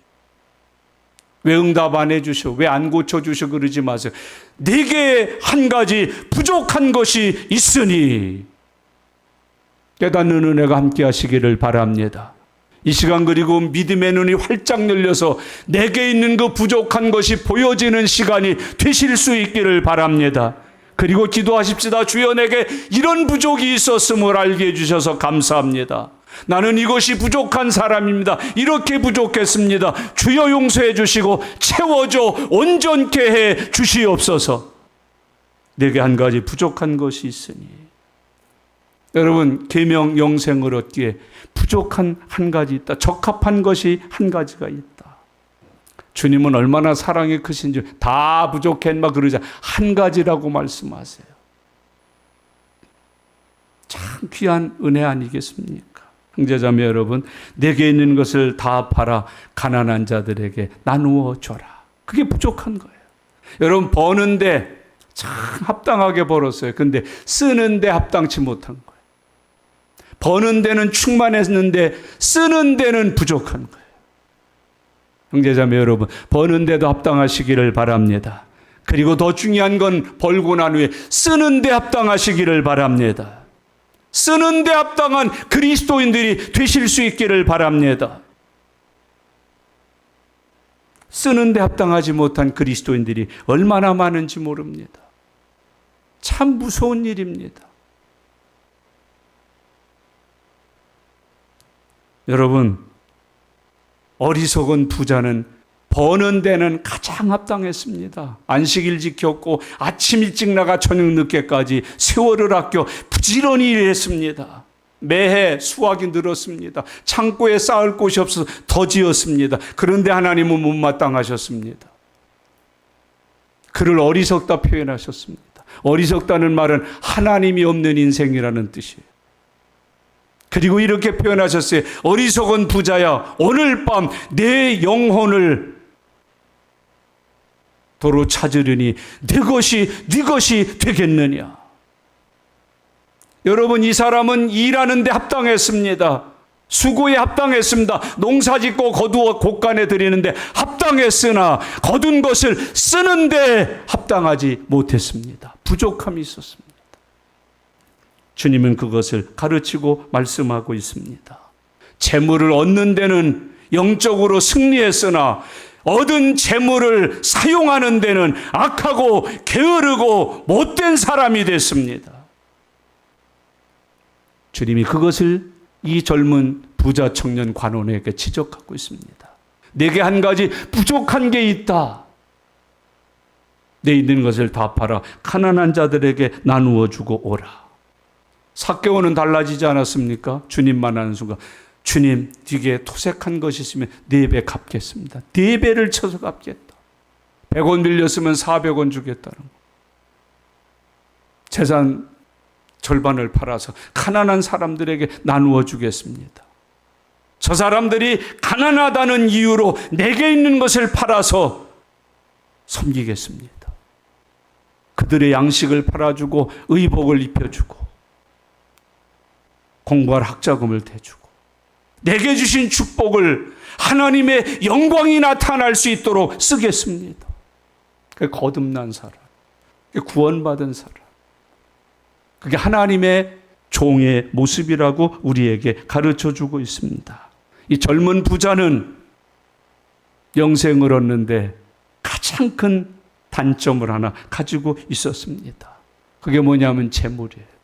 [SPEAKER 1] 왜 응답 안 해주시오? 왜 안 고쳐주시오? 그러지 마세요. 내게 한 가지 부족한 것이 있으니 깨닫는 은혜가 함께 하시기를 바랍니다. 이 시간 그리고 믿음의 눈이 활짝 열려서 내게 있는 그 부족한 것이 보여지는 시간이 되실 수 있기를 바랍니다. 그리고 기도하십시다. 주여 내게 이런 부족이 있었음을 알게 해주셔서 감사합니다. 나는 이것이 부족한 사람입니다. 이렇게 부족했습니다. 주여 용서해 주시고 채워줘 온전케 해 주시옵소서. 내게 한 가지 부족한 것이 있으니. 여러분, 계명 영생을 얻기에 부족한 한 가지 있다. 적합한 것이 한 가지가 있다. 주님은 얼마나 사랑이 크신지 다 부족했나 그러자 한 가지라고 말씀하세요. 참 귀한 은혜 아니겠습니까? 형제자매 여러분, 내게 있는 것을 다 팔아 가난한 자들에게 나누어 줘라. 그게 부족한 거예요. 여러분, 버는데 참 합당하게 벌었어요. 근데 쓰는데 합당치 못한 거예요. 버는 데는 충만했는데 쓰는 데는 부족한 거예요. 형제자매 여러분, 버는 데도 합당하시기를 바랍니다. 그리고 더 중요한 건 벌고 난 후에 쓰는 데 합당하시기를 바랍니다. 쓰는 데 합당한 그리스도인들이 되실 수 있기를 바랍니다. 쓰는 데 합당하지 못한 그리스도인들이 얼마나 많은지 모릅니다. 참 무서운 일입니다. 여러분, 어리석은 부자는 버는 데는 가장 합당했습니다. 안식일 지켰고 아침 일찍 나가 저녁 늦게까지 세월을 아껴 부지런히 일했습니다. 매해 수확이 늘었습니다. 창고에 쌓을 곳이 없어서 더 지었습니다. 그런데 하나님은 못마땅하셨습니다. 그를 어리석다 표현하셨습니다. 어리석다는 말은 하나님이 없는 인생이라는 뜻이에요. 그리고 이렇게 표현하셨어요. 어리석은 부자야, 오늘 밤 내 영혼을 도로 찾으려니 네 것이 되겠느냐. 여러분, 이 사람은 일하는 데 합당했습니다. 수고에 합당했습니다. 농사짓고 거두어 곳간에 드리는데 합당했으나 거둔 것을 쓰는데 합당하지 못했습니다. 부족함이 있었습니다. 주님은 그것을 가르치고 말씀하고 있습니다. 재물을 얻는 데는 영적으로 승리했으나 얻은 재물을 사용하는 데는 악하고 게으르고 못된 사람이 됐습니다. 주님이 그것을 이 젊은 부자 청년 관원에게 지적하고 있습니다. 내게 한 가지 부족한 게 있다. 내 있는 것을 다 팔아 가난한 자들에게 나누어 주고 오라. 삭개오는 달라지지 않았습니까? 주님만 하는 순간, 주님, 네게 토색한 것이 있으면 4배 갚겠습니다. 4배를 쳐서 갚겠다. 100원 빌렸으면 400원 주겠다는 거. 재산 절반을 팔아서 가난한 사람들에게 나누어 주겠습니다. 저 사람들이 가난하다는 이유로 내게 있는 것을 팔아서 섬기겠습니다. 그들의 양식을 팔아주고 의복을 입혀주고 공부할 학자금을 대주고 내게 주신 축복을 하나님의 영광이 나타날 수 있도록 쓰겠습니다. 그게 거듭난 사람, 그게 구원받은 사람, 그게 하나님의 종의 모습이라고 우리에게 가르쳐주고 있습니다. 이 젊은 부자는 영생을 얻는데 가장 큰 단점을 하나 가지고 있었습니다. 그게 뭐냐면 재물이에요.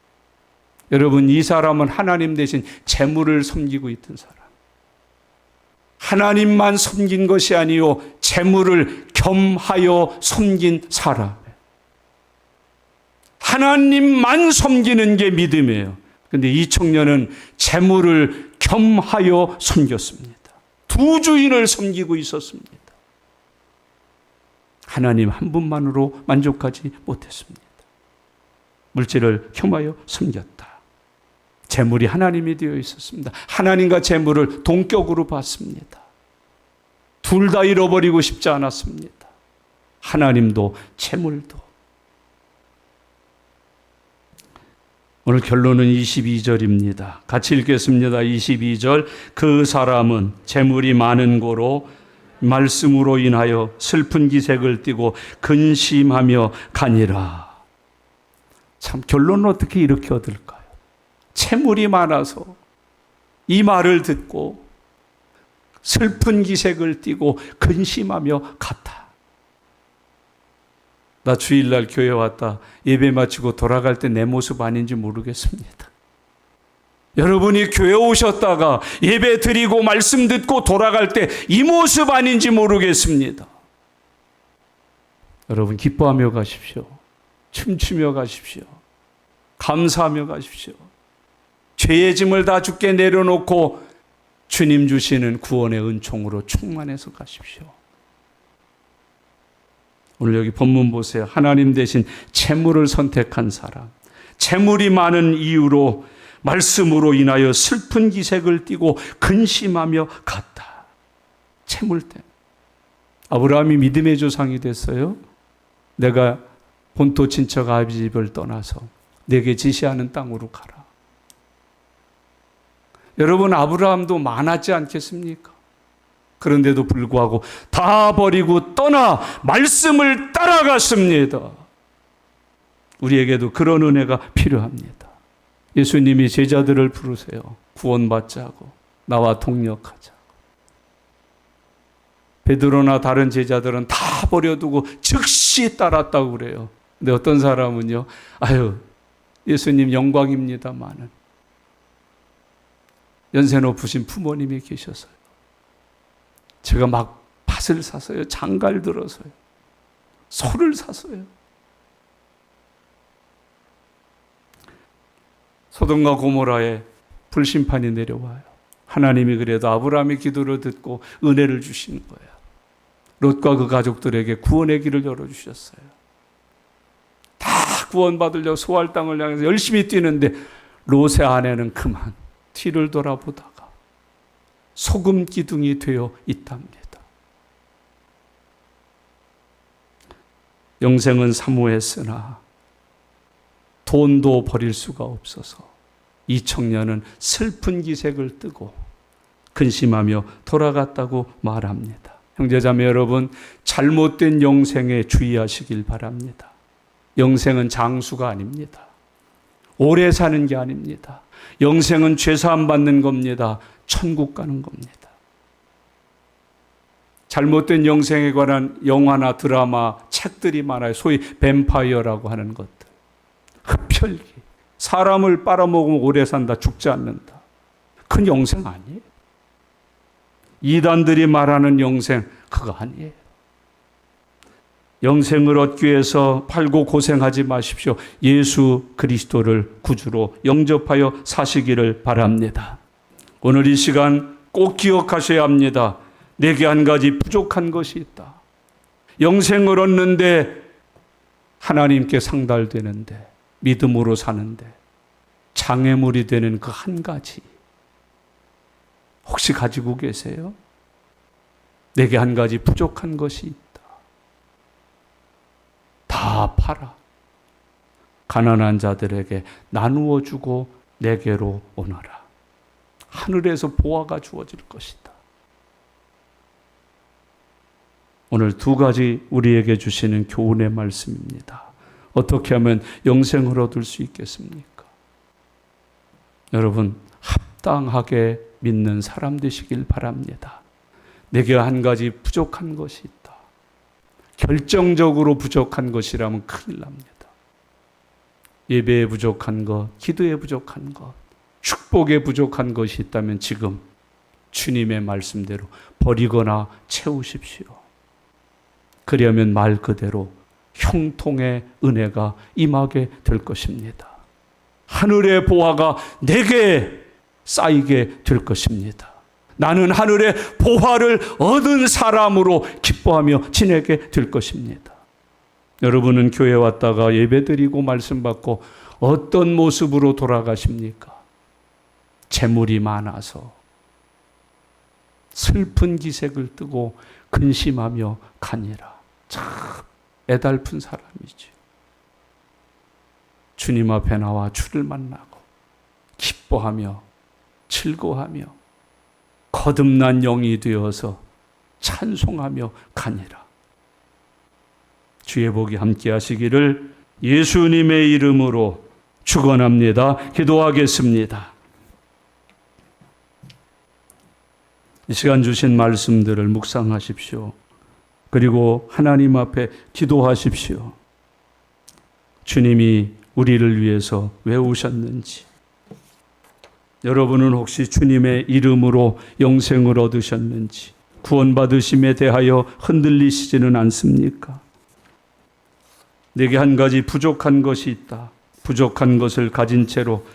[SPEAKER 1] 여러분, 이 사람은 하나님 대신 재물을 섬기고 있던 사람. 하나님만 섬긴 것이 아니요 재물을 겸하여 섬긴 사람. 하나님만 섬기는 게 믿음이에요. 그런데 이 청년은 재물을 겸하여 섬겼습니다. 두 주인을 섬기고 있었습니다. 하나님 한 분만으로 만족하지 못했습니다. 물질을 겸하여 섬겼다. 재물이 하나님이 되어 있었습니다. 하나님과 재물을 동격으로 봤습니다. 둘 다 잃어버리고 싶지 않았습니다. 하나님도 재물도. 오늘 결론은 22절입니다. 같이 읽겠습니다. 22절. 그 사람은 재물이 많은 고로 말씀으로 인하여 슬픈 기색을 띠고 근심하며 가니라. 참, 결론은 어떻게 이렇게 얻을까요? 재물이 많아서 이 말을 듣고 슬픈 기색을 띠고 근심하며 갔다. 나 주일날 교회 왔다. 예배 마치고 돌아갈 때 내 모습 아닌지 모르겠습니다. 여러분이 교회 오셨다가 예배 드리고 말씀 듣고 돌아갈 때 이 모습 아닌지 모르겠습니다. 여러분, 기뻐하며 가십시오. 춤추며 가십시오. 감사하며 가십시오. 죄의 짐을 다 주께 내려놓고 주님 주시는 구원의 은총으로 충만해서 가십시오. 오늘 여기 본문 보세요. 하나님 대신 재물을 선택한 사람. 재물이 많은 이유로 말씀으로 인하여 슬픈 기색을 띠고 근심하며 갔다. 채물 때 아브라함이 믿음의 조상이 됐어요. 내가 본토 친척 아비 집을 떠나서 내게 지시하는 땅으로 가라. 여러분, 아브라함도 많았지 않겠습니까? 그런데도 불구하고 다 버리고 떠나 말씀을 따라갔습니다. 우리에게도 그런 은혜가 필요합니다. 예수님이 제자들을 부르세요. 구원받자고, 나와 동력하자고. 베드로나 다른 제자들은 다 버려두고 즉시 따랐다고 그래요. 근데 어떤 사람은요, 아유, 예수님 영광입니다마는 연세 높으신 부모님이 계셔서요. 제가 막 밭을 사서요, 장갈 들어서요, 소를 사서요. 소돔과 고모라에 불심판이 내려와요. 하나님이 그래도 아브라함의 기도를 듣고 은혜를 주시는 거예요. 롯과 그 가족들에게 구원의 길을 열어주셨어요. 다 구원받으려고 소할 땅을 향해서 열심히 뛰는데 롯의 아내는 그만 뒤를 돌아보다가 소금 기둥이 되어 있답니다. 영생은 사모했으나 돈도 버릴 수가 없어서 이 청년은 슬픈 기색을 띠고 근심하며 돌아갔다고 말합니다. 형제자매 여러분, 잘못된 영생에 주의하시길 바랍니다. 영생은 장수가 아닙니다. 오래 사는 게 아닙니다. 영생은 죄사함 받는 겁니다. 천국 가는 겁니다. 잘못된 영생에 관한 영화나 드라마, 책들이 많아요. 소위 뱀파이어라고 하는 것들. 흡혈귀. 사람을 빨아먹으면 오래 산다, 죽지 않는다. 그건 영생 아니에요. 이단들이 말하는 영생, 그거 아니에요. 영생을 얻기 위해서 팔고 고생하지 마십시오. 예수 그리스도를 구주로 영접하여 사시기를 바랍니다. 오늘 이 시간 꼭 기억하셔야 합니다. 내게 한 가지 부족한 것이 있다. 영생을 얻는데, 하나님께 상달되는데, 믿음으로 사는데 장애물이 되는 그 한 가지 혹시 가지고 계세요? 내게 한 가지 부족한 것이 있다. 다 팔아 가난한 자들에게 나누어 주고 내게로 오너라. 하늘에서 보화가 주어질 것이다. 오늘 두 가지 우리에게 주시는 교훈의 말씀입니다. 어떻게 하면 영생을 얻을 수 있겠습니까? 여러분, 합당하게 믿는 사람 되시길 바랍니다. 내게 한 가지 부족한 것이 있다. 결정적으로 부족한 것이라면 큰일 납니다. 예배에 부족한 것, 기도에 부족한 것, 축복에 부족한 것이 있다면 지금 주님의 말씀대로 버리거나 채우십시오. 그리하면 말 그대로 형통의 은혜가 임하게 될 것입니다. 하늘의 보화가 내게 쌓이게 될 것입니다. 나는 하늘의 보화를 얻은 사람으로 기뻐하며 지내게 될 것입니다. 여러분은 교회 왔다가 예배드리고 말씀 받고 어떤 모습으로 돌아가십니까? 재물이 많아서 슬픈 기색을 띠고 근심하며 가니라. 참 애달픈 사람이지. 주님 앞에 나와 주를 만나고 기뻐하며 즐거워하며 거듭난 영이 되어서 찬송하며 가니라. 주의 복이 함께 하시기를 예수님의 이름으로 축원합니다. 기도하겠습니다. 이 시간 주신 말씀들을 묵상하십시오. 그리고 하나님 앞에 기도하십시오. 주님이 우리를 위해서 왜 오셨는지, 여러분은 혹시 주님의 이름으로 영생을 얻으셨는지, 구원받으심에 대하여 흔들리시지는 않습니까? 내게 한 가지 부족한 것이 있다. 부족한 것을 가진 채로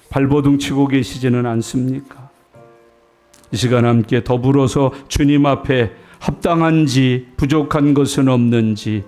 [SPEAKER 1] 발버둥 치고 계시지는 않습니까? 이 시간 함께 더불어서 주님 앞에 합당한지 부족한 것은 없는지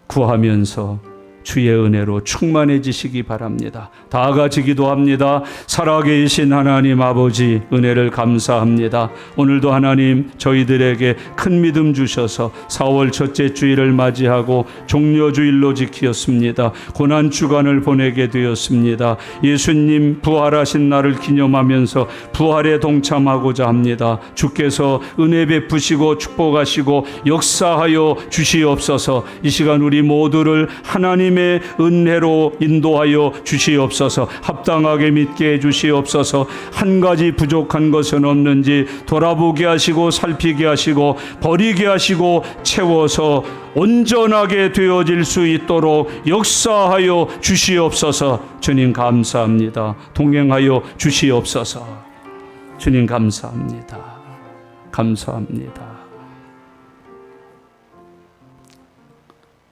[SPEAKER 1] 구하면서 주의 은혜로 충만해지시기 바랍니다. 다 같이 기도합니다. 살아계신 하나님 아버지, 은혜를 감사합니다. 오늘도 하나님 저희들에게 큰 믿음 주셔서 4월 첫째 주일을 맞이하고 종려주일로 지키었습니다. 고난주간을 보내게 되었습니다. 예수님 부활하신 날을 기념하면서 부활에 동참하고자 합니다. 주께서 은혜 베푸시고 축복하시고 역사하여 주시옵소서. 이 시간 우리 모두를 하나님의 은혜로 인도하여 주시옵소서. 합당하게 믿게 해주시옵소서. 한 가지 부족한 것은 없는지 돌아보게 하시고 살피게 하시고 버리게 하시고 채워서 온전하게 되어질 수 있도록 역사하여 주시옵소서. 주님 감사합니다. 동행하여 주시옵소서. 주님 감사합니다. 감사합니다.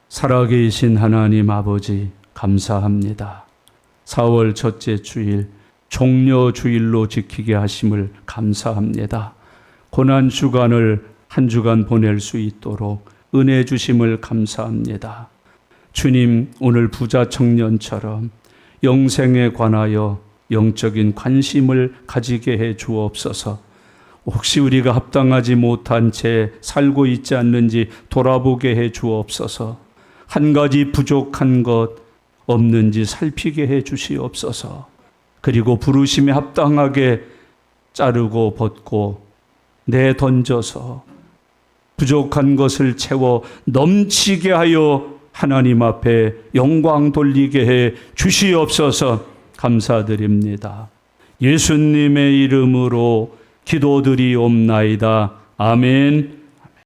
[SPEAKER 1] 살아계신 하나님 아버지 감사합니다. 4월 첫째 주일 종려주일로 지키게 하심을 감사합니다. 고난주간을 한 주간 보낼 수 있도록 은혜 주심을 감사합니다. 주님, 오늘 부자 청년처럼 영생에 관하여 영적인 관심을 가지게 해 주옵소서. 혹시 우리가 합당하지 못한 채 살고 있지 않는지 돌아보게 해 주옵소서. 한 가지 부족한 것 없는지 살피게 해 주시옵소서. 그리고 부르심에 합당하게 자르고 벗고 내던져서 부족한 것을 채워 넘치게 하여 하나님 앞에 영광 돌리게 해 주시옵소서. 감사드립니다. 예수님의 이름으로 기도드리옵나이다. 아멘.